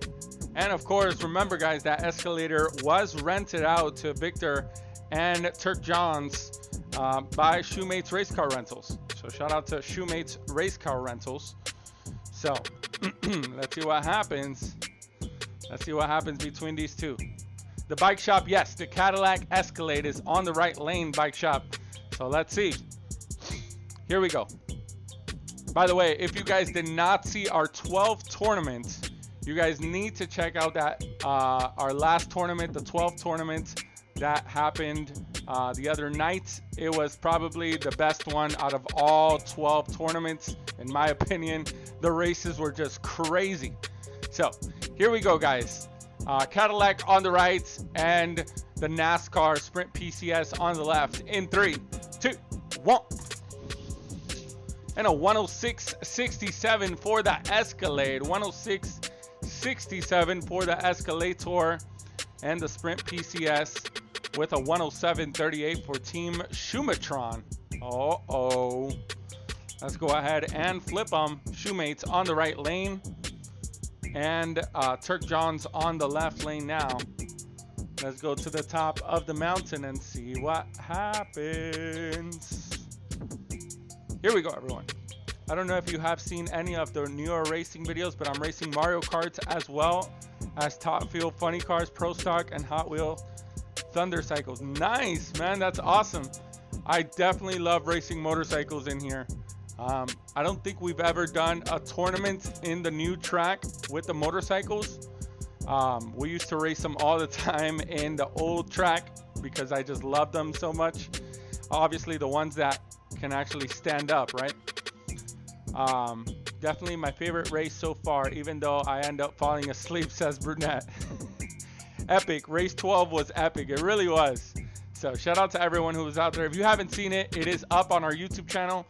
And of course, remember guys, that Escalator was rented out to Victor and Turk Johns by Shoemates Race Car Rentals. So shout out to Shoemates Race Car Rentals. So let's see what happens. Let's see what happens between these two. The bike shop, yes, the Cadillac Escalade is on the right lane bike shop. So let's see. Here we go. By the way, if you guys did not see our 12th tournament, you guys need to check out that our last tournament, the 12th tournament that happened the other night. It was probably the best one out of all 12 tournaments, in my opinion. The races were just crazy. So here we go, guys. Cadillac on the right and the NASCAR Sprint PCS on the left. In 3, 2, 1. And a 106.67 for the Escalade. 106.67 for the Escalator and the Sprint PCS with a 107.38 for Team Schumatron. Uh-oh. Let's go ahead and flip them. Shoemates on the right lane and Turk Johns on the left lane now. Let's go to the top of the mountain and see what happens. Here we go, everyone. I don't know if you have seen any of the newer racing videos, but I'm racing Mario Karts as well as Top Fuel Funny Cars, Pro Stock, and Hot Wheel Thunder Cycles. Nice, man. That's awesome. I definitely love racing motorcycles in here. I don't think we've ever done a tournament in the new track with the motorcycles. We used to race them all the time in the old track because I just love them so much. Obviously, the ones that can actually stand up, right? Definitely my favorite race so far, even though I end up falling asleep, says Brunette. Epic. Race 12 was epic. It really was. So shout out to everyone who was out there. If you haven't seen it, it is up on our YouTube channel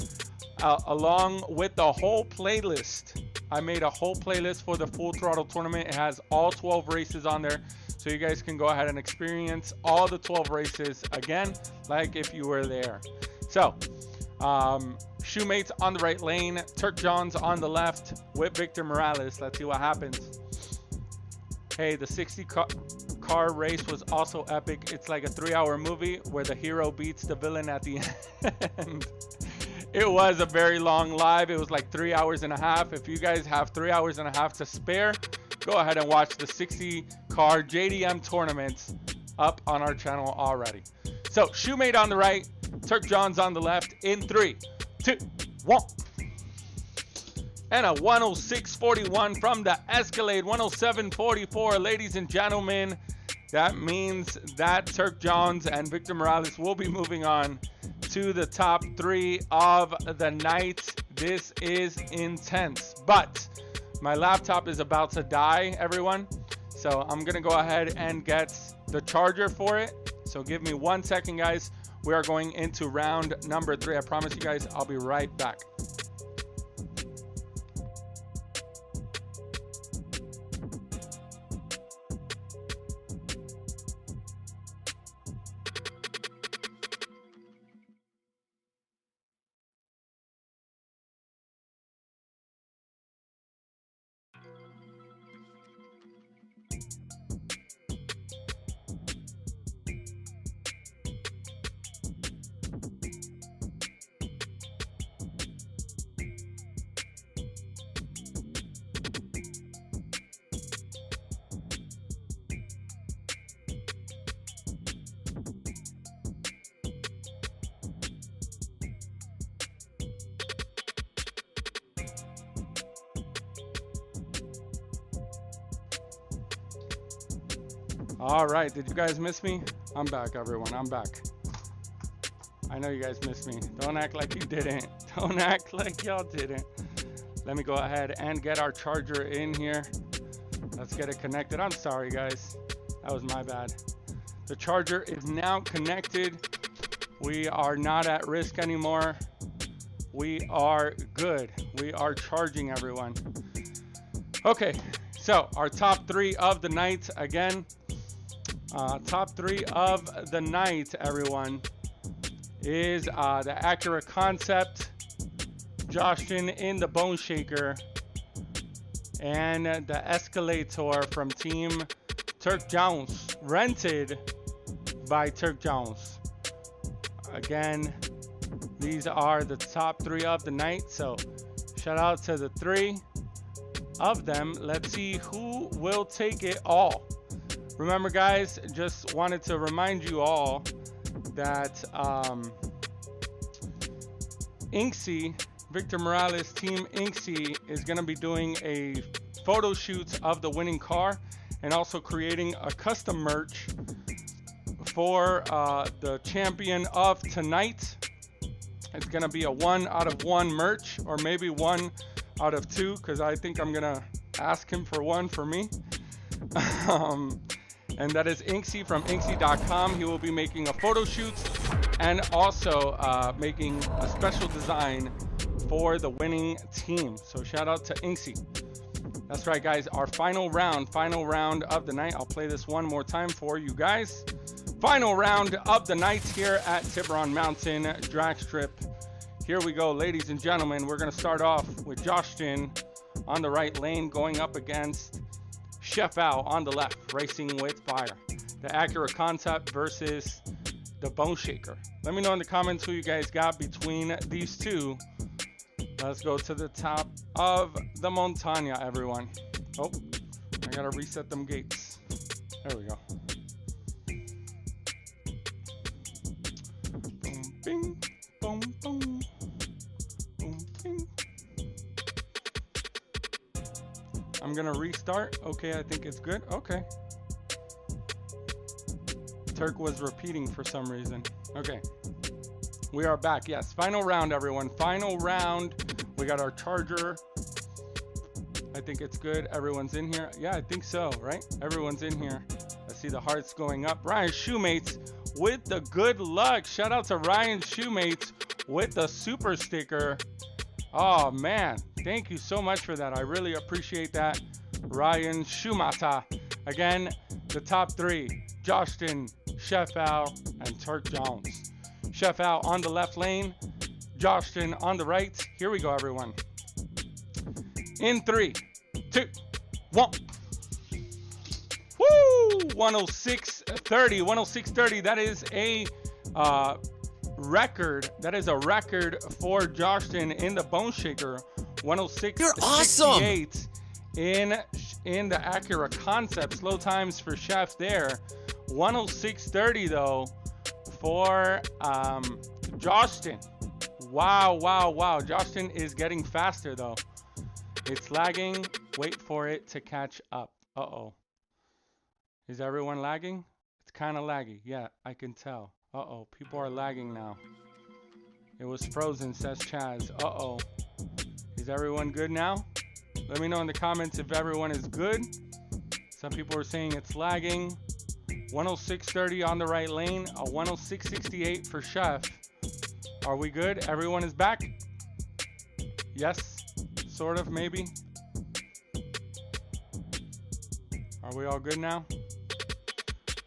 along with the whole playlist. I made a whole playlist for the Full Throttle tournament. It has all 12 races on there, so you guys can go ahead and experience all the 12 races again, like if you were there. So Shoemates on the right lane, Turk Johns on the left with Victor Morales. Let's see what happens. Hey, the 60 car race was also epic. It's like a 3-hour movie where the hero beats the villain at the end. It was a very long live. It was like 3 hours and a half. If you guys have 3 hours and a half to spare, go ahead and watch the 60 car JDM tournaments up on our channel already. So Shoemate on the right, Turk Johns on the left in 3, 2, 1. and a 106.41 from the Escalade, 107.44. Ladies and gentlemen, that means that Turk Jones and Victor Morales will be moving on to the top 3 of the night. This is intense, but my laptop is about to die, everyone. So I'm gonna go ahead and get the charger for it. So give me 1 second, guys. We are going into round number 3. I promise you guys, I'll be right back. All right, did you guys miss me? I'm back, everyone. I'm back. I know you guys missed me. Don't act like you didn't. Don't act like y'all didn't. Let me go ahead and get our charger in here. Let's get it connected. I'm sorry, guys. That was my bad. The charger is now connected. We are not at risk anymore. We are good. We are charging, everyone. Okay, so our top 3 of the night again. Top 3 of the night, everyone, is the Acura Concept, Joson in the Bone Shaker, and the Escalator from Team Turk Jones, rented by Turk Jones. Again, these are the top 3 of the night, so shout out to the 3 of them. Let's see who will take it all. Remember, guys, just wanted to remind you all that Inksy, Victor Morales, Team Inksy, is going to be doing a photo shoot of the winning car and also creating a custom merch for the champion of tonight. It's going to be a 1 out of 1 merch, or maybe 1 out of 2, because I think I'm going to ask him for 1 for me. And that is Inksy from Inksy.com. He will be making a photo shoot and also making a special design for the winning team. So shout out to Inksy. That's right, guys. Our final round of the night. I'll play this one more time for you guys. Final round of the night here at Tiburon Mountain Drag Strip. Here we go, ladies and gentlemen. We're going to start off with Joson on the right lane going up against Chef Al on the left, racing with fire. The Acura Concept versus the Bone Shaker. Let me know in the comments who you guys got between these two. Let's go to the top of the Montaña, everyone. Oh, I gotta reset them gates. There we go. Boom, bing, boom, boom. Boom, bing. I'm gonna restart. Okay, I think it's good. Okay. Turk was repeating for some reason. Okay. We are back. Yes, final round, everyone. Final round. We got our charger. I think it's good. Everyone's in here. Yeah, I think so, right? Everyone's in here. I see the hearts going up. Ryan Shoemates with the good luck. Shout out to Ryan Shoemates with the super sticker. Oh, man. Thank you so much for that. I really appreciate that, Ryan Schumata. Again, the top 3, Joson, Chef Al, and Turk Jones. Chef Al on the left lane, Joson on the right. Here we go, everyone. In 3, 2, 1. Woo! 106.30. 106.30. That is a record. That is a record for Joson in the Bone Shaker. 106.68. You're awesome. In the Acura Concept. Slow times for Chef there. 106.30 though for Joson. Wow. Joson is getting faster though. It's lagging. Wait for it to catch up. Uh-oh. Is everyone lagging? It's kind of laggy. Yeah, I can tell. Uh-oh. People are lagging now. It was frozen, says Chaz. Uh-oh. Is everyone good now? Let me know in the comments if everyone is good. Some people are saying it's lagging. 106.30 on the right lane. A 106.68 for Chef. Are we good? Everyone is back? Yes? Sort of, maybe? Are we all good now?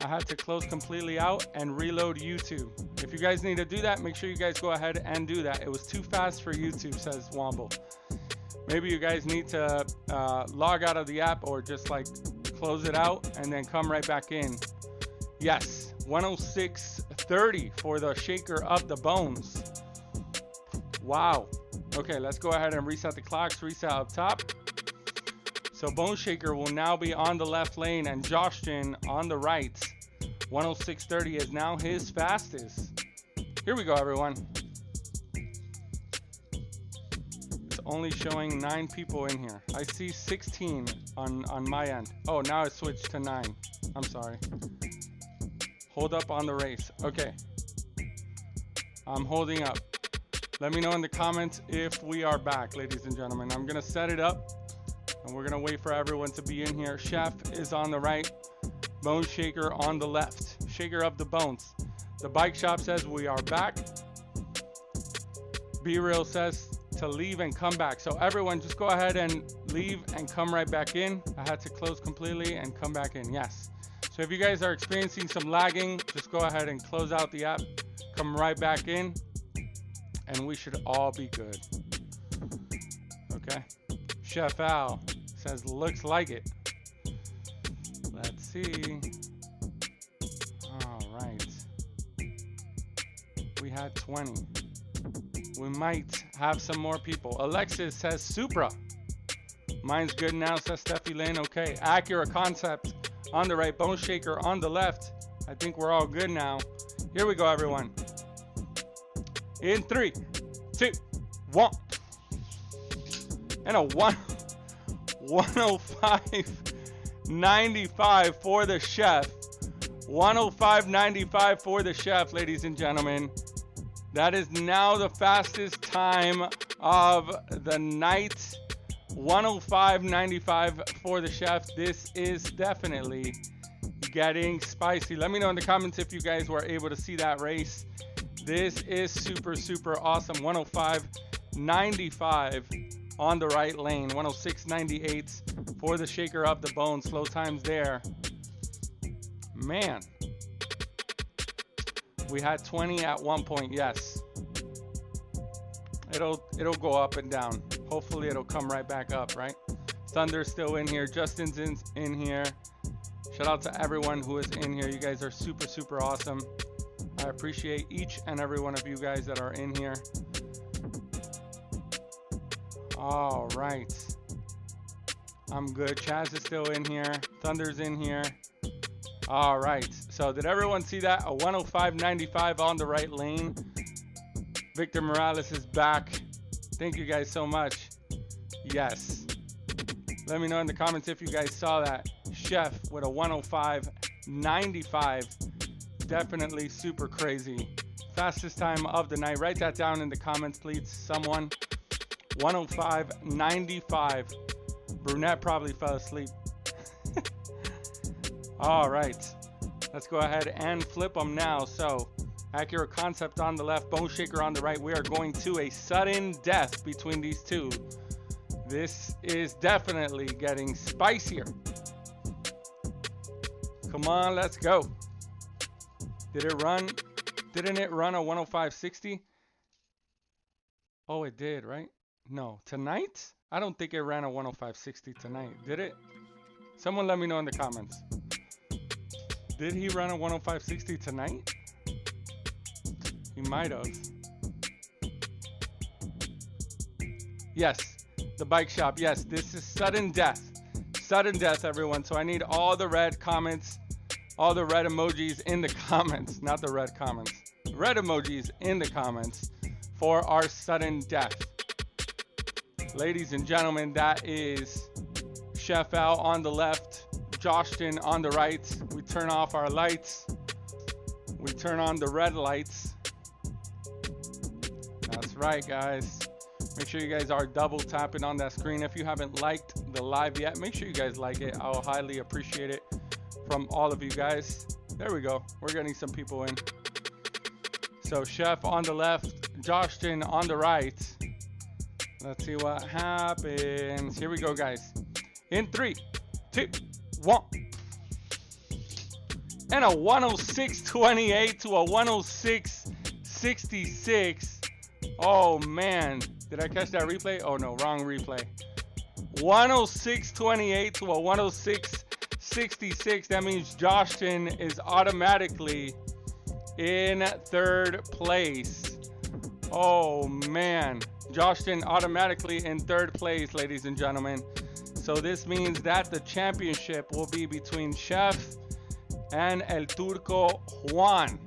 I had to close completely out and reload YouTube. If you guys need to do that, make sure you guys go ahead and do that. It was too fast for YouTube, says Womble. Maybe you guys need to log out of the app or just like close it out and then come right back in. Yes, 106.30 for the shaker of the bones. Wow. Okay, let's go ahead and reset the clocks, reset up top. So Bone Shaker will now be on the left lane and Joshin on the right. 106.30 is now his fastest. Here we go, everyone. It's only showing 9 people in here. I see 16 on my end. Oh, now it switched to 9. I'm sorry. Hold up on the race. Okay. I'm holding up. Let me know in the comments if we are back, ladies and gentlemen. I'm going to set it up, and we're going to wait for everyone to be in here. Chef is on the right. Bone Shaker on the left. Shaker of the bones. The bike shop says we are back. B-Real says to leave and come back. So everyone just go ahead and leave and come right back in. I had to close completely and come back in. Yes. So if you guys are experiencing some lagging, just go ahead and close out the app. Come right back in. And we should all be good. Okay. Chef Al says, looks like it. Let's see. All right. We had 20. We might have some more people. Alexis says Supra. Mine's good now, says Steffi Lynn. Okay. Acura Concept on the right. Bone Shaker on the left. I think we're all good now. Here we go, everyone. In 3, 2, 1. And a 105.95 for the Chef. 105.95 for the Chef, ladies and gentlemen. That is now the fastest time of the night. 105.95 for the Chef. This is definitely getting spicy. Let me know in the comments if you guys were able to see that race. This is super, super awesome. 105.95 on the right lane. 106.98 for the Shaker of the Bone. Slow times there. Man. We had 20 at one point, yes. It'll go up and down. Hopefully it'll come right back up, right? Thunder's still in here. Justin's in here. Shout out to everyone who is in here. You guys are super, super awesome. I appreciate each and every one of you guys that are in here. All right. I'm good. Chaz is still in here. Thunder's in here. All right. So did everyone see that? A 105.95 on the right lane. Victor Morales is back. Thank you guys so much. Yes. Let me know in the comments if you guys saw that. Chef with a 105.95. Definitely super crazy. Fastest time of the night. Write that down in the comments, please, someone. 105.95. Brunette probably fell asleep. All right. Let's go ahead and flip them now. So, Acura Concept on the left, Bone Shaker on the right. We are going to a sudden death between these two. This is definitely getting spicier. Come on, let's go. Did it run? Didn't it run a 105.60? Oh, it did, right? No. Tonight? I don't think it ran a 105.60 tonight. Did it? Someone let me know in the comments. Did he run a 105.60 tonight? He might have. Yes. The bike shop. Yes. This is sudden death. Sudden death, everyone. So I need all the red comments. All the red emojis in the comments, not the red comments. Red emojis in the comments for our sudden death. Ladies and gentlemen, that is Chef Al on the left, Joson on the right. We turn off our lights. We turn on the red lights. That's right, guys. Make sure you guys are double tapping on that screen. If you haven't liked the live yet, make sure you guys like it. I'll highly appreciate it from all of you guys. There we go. We're getting some people in. So Chef on the left, Joson on the right. Let's see what happens. Here we go, guys. In 3, 2, 1. And a 106.28 to a 106.66. Oh, man. Did I catch that replay? Oh, no. Wrong replay. 106.28 to a 106.66. That means Joson is automatically in third place. Oh, man. Joson automatically in third place, ladies and gentlemen. So this means that the championship will be between Chef and El Turco Juan.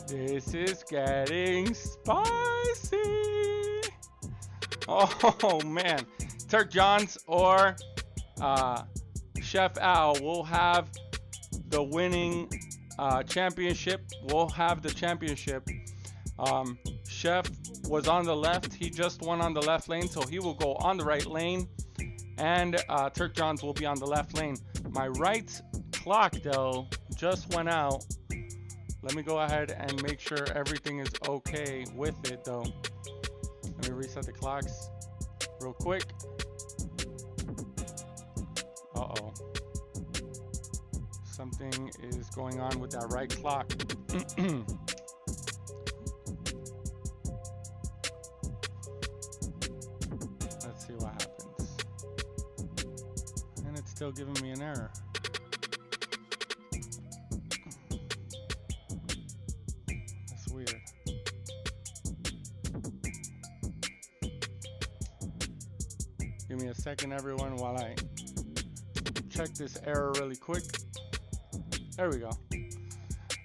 This is getting spicy. Oh man, Turk Johns or Chef Al will have the winning championship. We'll have the championship. Chef was on the left. He just won on the left lane, so he will go on the right lane. And Turk Johns will be on the left lane. My right clock, though, just went out. Let me go ahead and make sure everything is okay with it, though. Let me reset the clocks real quick. Uh-oh. Something is going on with that right clock. Let's see what happens. And it's still giving me an error. That's weird. Give me a second, everyone, while I check this error really quick. There we go.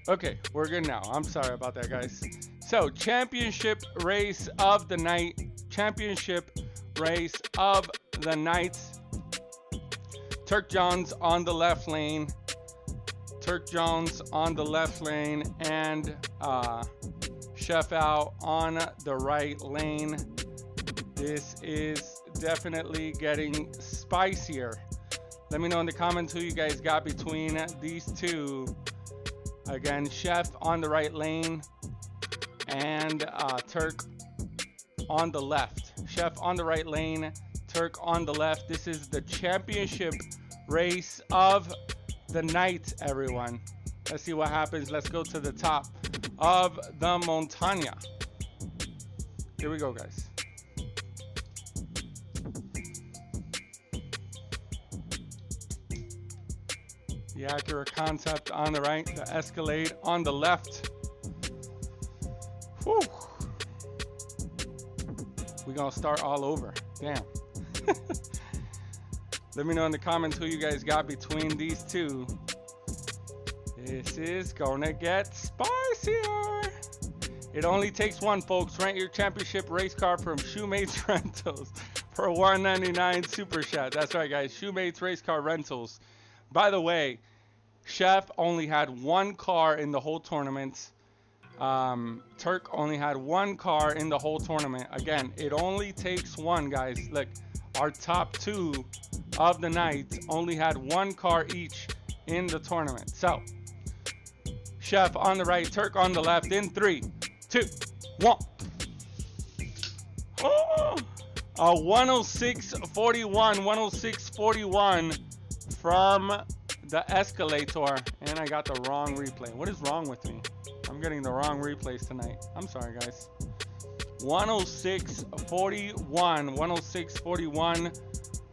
Okay, we're good now. I'm sorry about that, guys. So, championship race of the night. Championship race of the night. Turk Johns on the left lane. Turk Johns on the left lane. And Chef Al on the right lane. This is definitely getting spicier. Let me know in the comments who you guys got between these two. Again, Chef on the right lane and Turk on the left. Chef on the right lane, Turk on the left. This is the championship race of the night, everyone. Let's see what happens. Let's go to the top of the montaña. Here we go, guys. The Acura Concept on the right, the Escalade on the left. Whew. We're gonna start all over. Damn. Let me know in the comments who you guys got between these two. This is gonna get spicier. It only takes one, folks. Rent your championship race car from Shoemates Rentals for $199 Super Chat. That's right, guys. Shoemates Race Car Rentals. By the way, Chef only had one car in the whole tournament. Turk only had one car in the whole tournament. Again, it only takes one, guys. Look, our top two of the night only had one car each in the tournament. So, Chef on the right, Turk on the left in 3, 2, 1. Oh, a 106.41, 106.41 from the Escalator, and I got the wrong replay. What is wrong with me? I'm getting the wrong replays tonight. I'm sorry, guys. 106.41, 106.41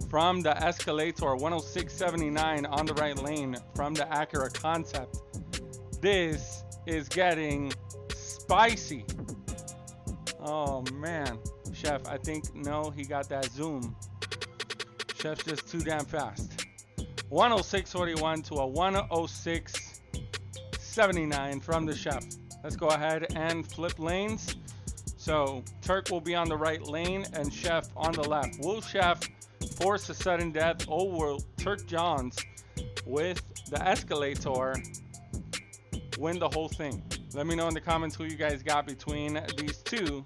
from the Escalator, 106.79 on the right lane from the Acura Concept. This is getting spicy. Oh man, Chef, I think no, he got that zoom. Chef's just too damn fast. 106.41 to a 106.79 from the Chef. Let's go ahead and flip lanes. So So Turk will be on the right lane and Chef on the left. Will Chef force a sudden death, or will Turk Johns with the Escalator win the whole thing? Let me know in the comments who you guys got between these two.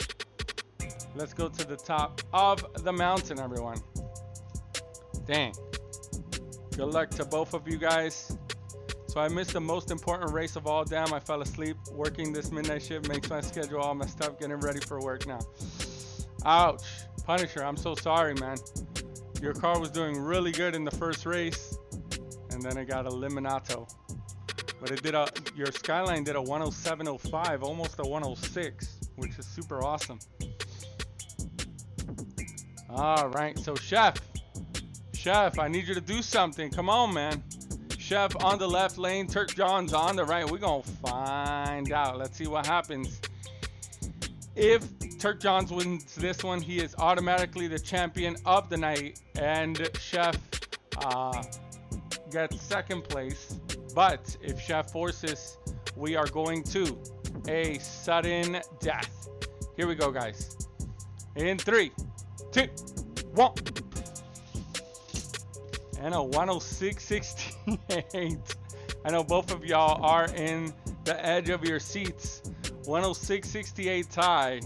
Let's go to the top of the mountain, everyone. Dang. Good luck to both of you guys. So I missed the most important race of all. Damn, I fell asleep. Working this midnight shift makes my schedule all messed up. Getting ready for work now. Ouch. Punisher, I'm so sorry, man. Your car was doing really good in the first race, and then it got eliminato. But it did your Skyline did a 107.05, almost a 106, which is super awesome. All right, so Chef, I need you to do something. Come on, man. Chef on the left lane, Turk Johns on the right. We're going to find out. Let's see what happens. If Turk Johns wins this one, he is automatically the champion of the night, and Chef gets second place. But if Chef forces, we are going to a sudden death. Here we go, guys. In 3, 2, 1. And a 106.68. I know both of y'all are in the edge of your seats. 106.68 tie.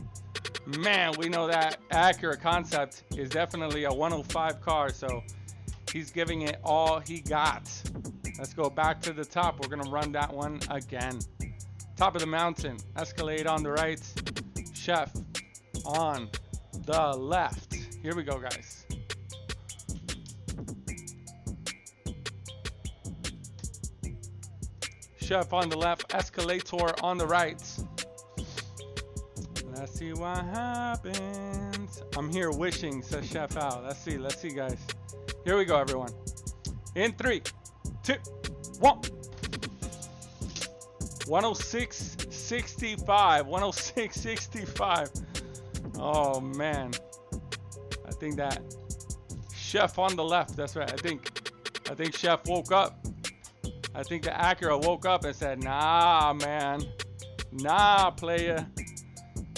Man, we know that Acura Concept is definitely a 105 car, so he's giving it all he got. Let's go back to the top. We're gonna run that one again. Top of the mountain, Escalade on the right, Chef on the left. Here we go, guys. Chef on the left, Escalator on the right. Let's see what happens. I'm here wishing, says Chef Al. Let's see, guys. Here we go, everyone. In 3, 2, 1. 106.65. 106.65. Oh, man. I think that Chef on the left. That's right. I think Chef woke up. I think the Acura woke up and said, nah, man. Nah, playa.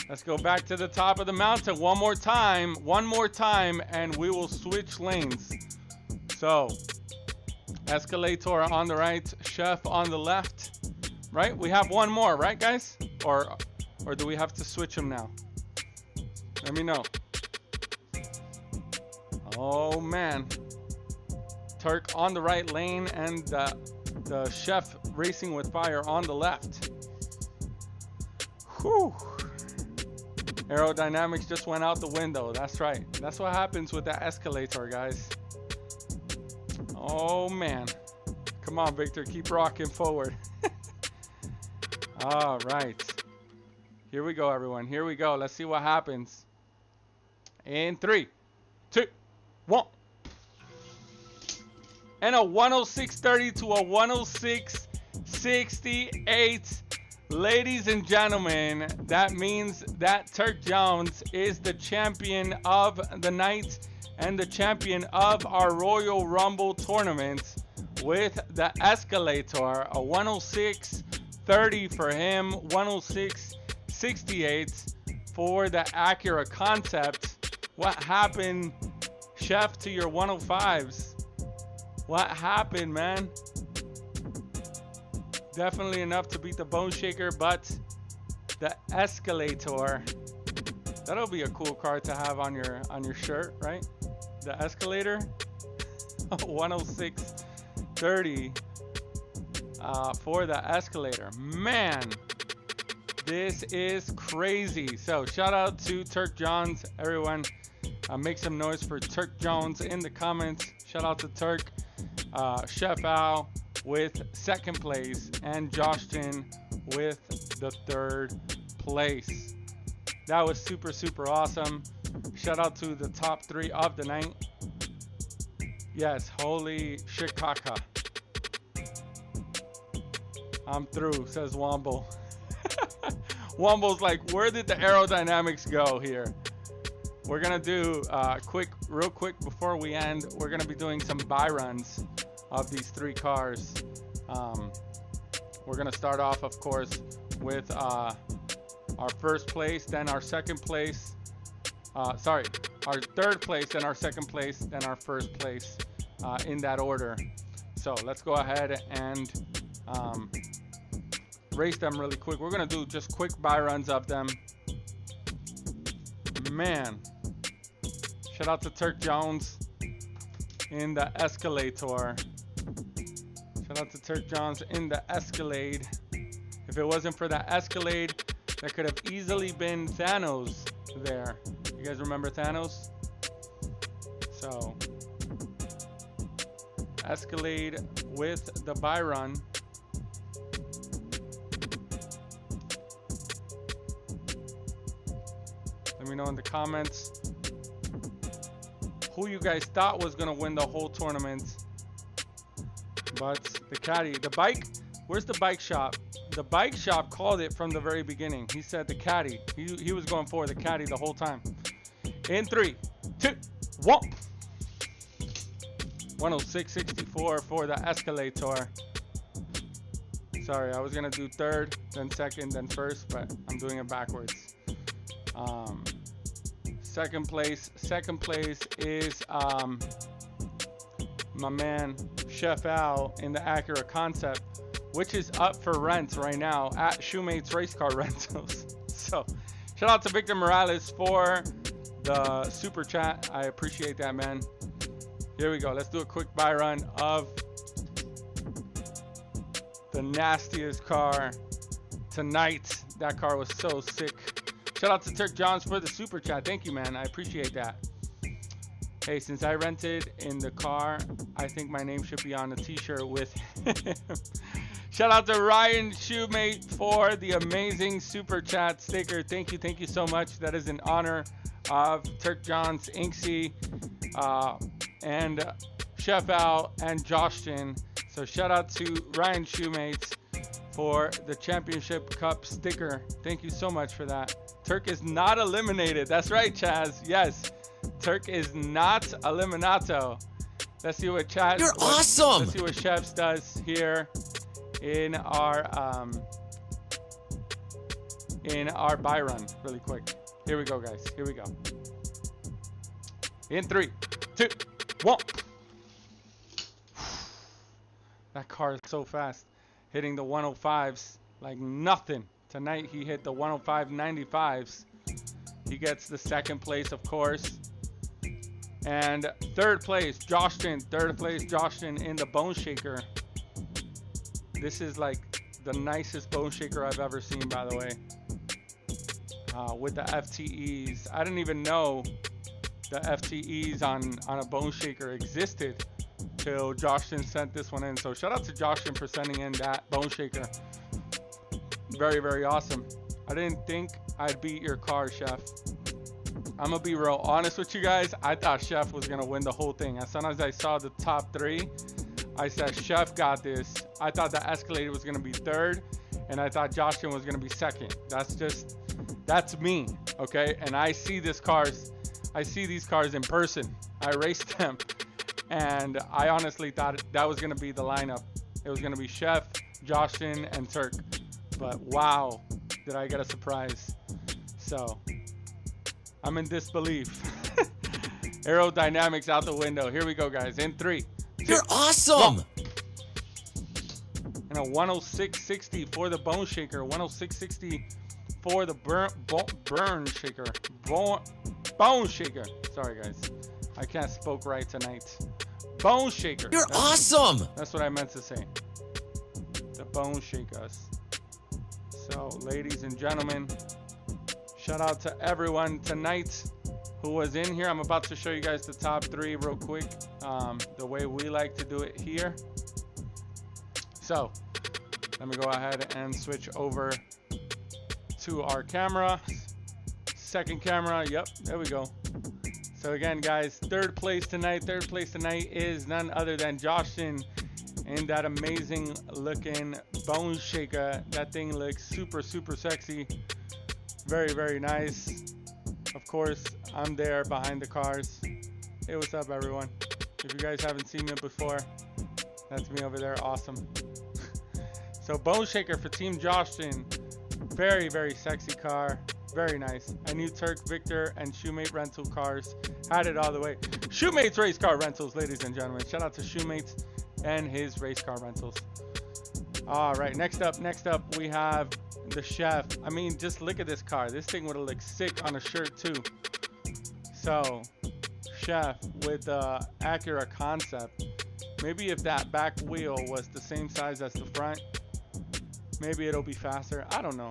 Let's go back to the top of the mountain one more time, and we will switch lanes. So, Escalator on the right, Chef on the left, right? We have one more, right, guys? Or do we have to switch them now? Let me know. Oh, man. Turk on the right lane, and the Chef Racing with Fire on the left. Whew. Aerodynamics just went out the window. That's right. That's what happens with that Escalator, guys. Oh, man. Come on, Victor. Keep rocking forward. All right. Here we go, everyone. Here we go. Let's see what happens. In 3, 2, 1. And a 106.30 to a 106.68. Ladies and gentlemen, that means that Turk Johns is the champion of the night and the champion of our Royal Rumble tournament with the Escalator. A 106.30 for him, 106.68 for the Acura Concept. What happened, Chef, to your 105s? What happened, man? Definitely enough to beat the Bone Shaker, but the Escalator, that'll be a cool car to have on your shirt, right? The Escalator. 106.30 for the Escalator. Man, this is crazy. So shout out to Turk Johns, everyone. Make some noise for Turk Johns in the comments. Shout out to Turk. Chef Al with second place, and Joson with the third place. That was super, super awesome. Shout out to the top 3 of the night. Yes, holy shikaka. I'm through, says Womble. Womble's like, where did the aerodynamics go here? We're gonna do real quick before we end, we're gonna be doing some buy runs of these 3 cars. We're gonna start off, of course, with our our first place, then our second place. Sorry, our third place, then our second place, then our first place, in that order. So let's go ahead and race them really quick. We're gonna do just quick buy runs of them. Man, shout out to Turk Jones in the Escalade tour. Shout out to Turk Jones in the Escalade. If it wasn't for that Escalade, that could have easily been Thanos there. You guys remember Thanos? So, Escalade with the buy run. Let me know in the comments who you guys thought was gonna win the whole tournament. But the caddy, the bike, where's the bike shop? The bike shop called it from the very beginning. He said the caddy. He was going for the caddy the whole time. In 3, 2, 1. 106.64 for the Escalade tour. Sorry, I was gonna do third, then second, then first, but I'm doing it backwards. Second place is my man Chef Al in the Acura Concept, which is up for rent right now at Shoemates Race Car Rentals. So shout out to Victor Morales for the super chat. I appreciate that, man. Here we go. Let's do a quick buy run of the nastiest car tonight. That car was so sick. Shout out to Turk Jones for the super chat. Thank you, man. I appreciate that. Hey, since I rented in the car, I think my name should be on a t-shirt with him. Shout out to Ryan Shoemate for the amazing super chat sticker. Thank you so much. That is in honor of Turk Jones, Inksy, and Chef Al and Joshin. So shout out to Ryan Shoemates for the Championship Cup sticker. Thank you so much for that. Turk is not eliminated. That's right, Chaz. Yes, Turk is not eliminato. Let's see what Chaz. You're awesome. Let's see what Chefs does here in our buy run really quick. Here we go, guys. Here we go. In 3, 2, 1. That car is so fast, hitting the 105s like nothing. Tonight he hit the 105.95s. He gets the second place, of course. And third place, Joshin. Third place, Joshin in the Bone Shaker. This is like the nicest Bone Shaker I've ever seen, by the way. With the FTEs. I didn't even know the FTEs on a Bone Shaker existed till Joshin sent this one in. So shout out to Joshin for sending in that Bone Shaker. Very, very awesome. I didn't think I'd beat your car, Chef. I'm gonna be real honest with you guys. I thought Chef was gonna win the whole thing. As soon as I saw the top 3, I said Chef got this. I thought the Escalade was gonna be third, and I thought Joshin was gonna be second. That's me, okay? And I see these cars in person. I raced them, and I honestly thought that was gonna be the lineup. It was gonna be Chef, Joshin, and Turk. But wow, did I get a surprise. So I'm in disbelief. Aerodynamics out the window. Here we go, guys. In 3, 2, You're awesome. 1. And a 106.60 for the Bone Shaker. 106.60 for the Bone Shaker. Sorry, guys. I can't spoke right tonight. Bone Shaker. You're awesome. That's what I meant to say. The Bone Shakers. So, ladies and gentlemen, shout out to everyone tonight who was in here. I'm about to show you guys the top 3 real quick, the way we like to do it here. So, let me go ahead and switch over to our camera. Second camera, yep, there we go. So again, guys, third place tonight is none other than Joshin in that amazing looking Bone Shaker. That thing looks super, super sexy. Very, very nice. Of course, I'm there behind the cars. Hey, what's up, everyone? If you guys haven't seen me before, that's me over there. Awesome. So Bone Shaker for Team Joshin. Very, very sexy car. Very nice. I knew Turk, Victor, and Shoemate Rental Cars had it all the way. Shoemate's Race Car Rentals, ladies and gentlemen. Shout out to Shoemate's and his race car rentals. All right, next up, we have the Chef. I mean, just look at this car. This thing would have looked sick on a shirt too. So, Chef with the Acura concept. Maybe if that back wheel was the same size as the front, maybe it'll be faster. I don't know.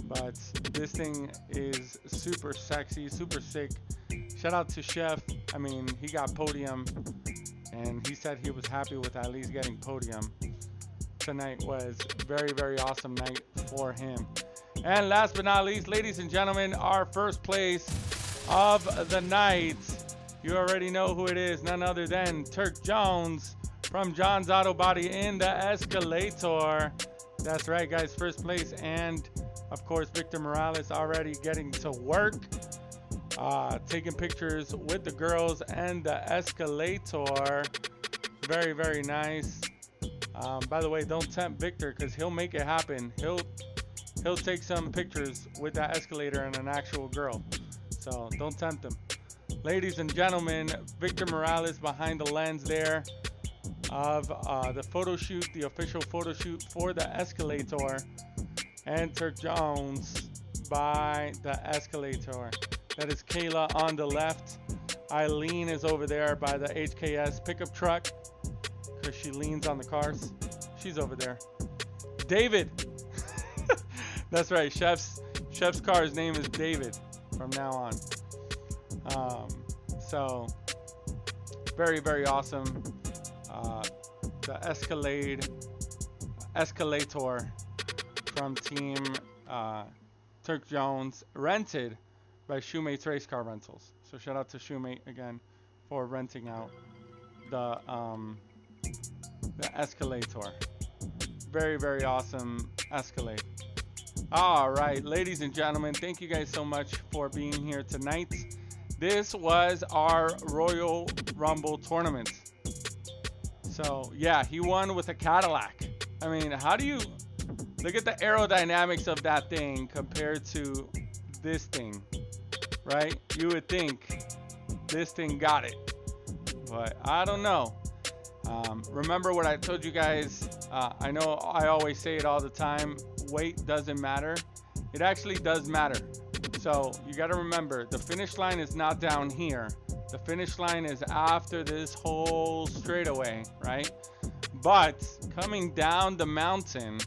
But this thing is super sexy, super sick. Shout out to Chef. I mean, he got podium, and he said he was happy with at least getting podium. Tonight was very, very awesome night for him. And last but not least, ladies and gentlemen, our first place of the night. You already know who it is, none other than Turk Jones from John's Auto Body in the Escalator. That's right, guys, first place. And of course, Victor Morales already getting to work, taking pictures with the girls and the Escalator. Very, very nice. By the way, don't tempt Victor because he'll make it happen. He'll take some pictures with that Escalator and an actual girl. So don't tempt him. Ladies and gentlemen, Victor Morales behind the lens there of the photo shoot, the official photo shoot for the Escalator. And Turk Jones by the Escalator. That is Kayla on the left. Eileen is over there by the HKS pickup truck because she leans on the cars. She's over there. David. That's right. Chef's car's name is David from now on. So very, very awesome. The Escalator from Team Turk Jones, rented by Shoemate's Race Car Rentals. So shout out to Shoemate again for renting out the Escalator. Very, very awesome Escalade. All right, ladies and gentlemen, thank you guys so much for being here tonight. This was our Royal Rumble tournament. So yeah, he won with a Cadillac. I mean, how do you look at the aerodynamics of that thing compared to this thing, right? You would think this thing got it, but I don't know. Remember what I told you guys? I know I always say it all the time. Weight doesn't matter. It actually does matter. So you got to remember, the finish line is not down here. The finish line is after this whole straightaway, right? But coming down the mountain,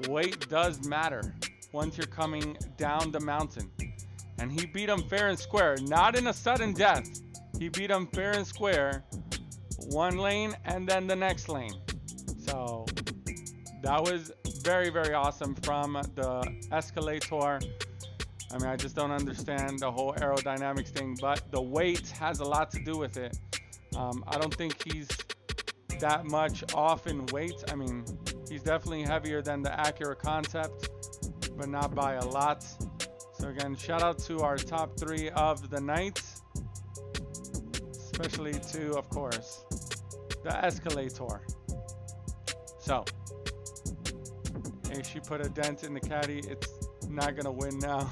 weight does matter once you're coming down the mountain. And he beat him fair and square, not in a sudden death. He beat him fair and square, one lane and then the next lane. So that was very, very awesome from the Escalator. I mean, I just don't understand the whole aerodynamics thing, but the weight has a lot to do with it. I don't think he's that much off in weight. I mean, he's definitely heavier than the Acura concept, but not by a lot. So again, shout out to our top three of the night, especially to, of course, the Escalator. So, hey, she put a dent in the caddy. It's not gonna win now.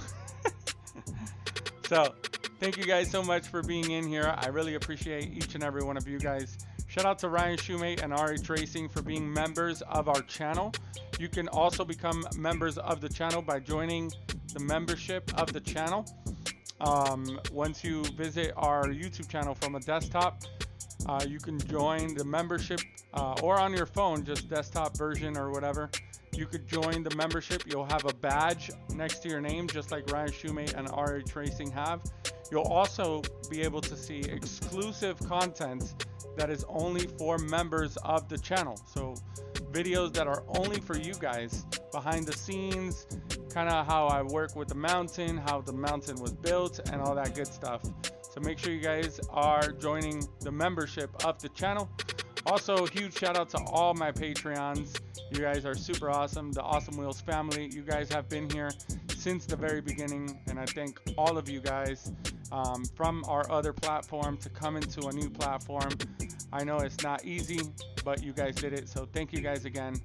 So, thank you guys so much for being in here. I really appreciate each and every one of you guys. Shout out to Ryan Shoemate and RH Racing for being members of our channel. You can also become members of the channel by joining the membership of the channel. Once you visit our YouTube channel from a desktop, you can join the membership or on your phone, just desktop version or whatever. You could join the membership. You'll have a badge next to your name, just like Ryan Shoemate and RH Racing have. You'll also be able to see exclusive content that is only for members of the channel. So videos that are only for you guys, behind the scenes, kind of how I work with the mountain, how the mountain was built, and all that good stuff. So make sure you guys are joining the membership of the channel. Also, huge shout out to all my Patreons. You guys are super awesome. The Awesome Wheels family. You guys have been here since the very beginning, and I thank all of you guys from our other platform to come into a new platform. I know it's not easy, but you guys did it. So thank you guys again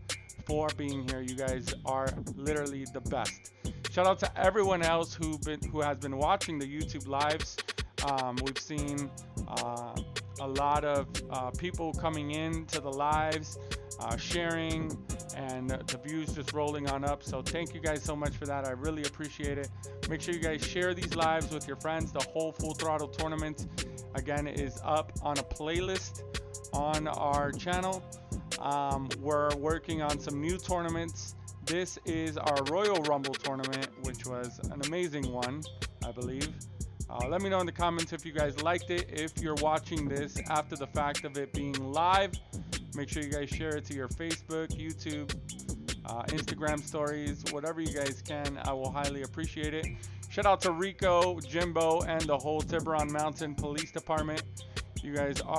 for being here. You guys are literally the best. Shout out to everyone else who has been watching the YouTube lives. We've seen a lot of people coming in to the lives, sharing, and the views just rolling on up. So thank you guys so much for that. I really appreciate it. Make sure you guys share these lives with your friends. The whole Full Throttle tournament, again, is up on a playlist on our channel. We're working on some new tournaments. This is our Royal Rumble tournament, which was an amazing one, I believe. Let me know in the comments if you guys liked it. If you're watching this after the fact of it being live, make sure you guys share it to your Facebook, YouTube, Instagram stories, whatever you guys can. I will highly appreciate it. Shout out to Rico, Jimbo, and the whole Tiburon Mountain Police Department. You guys are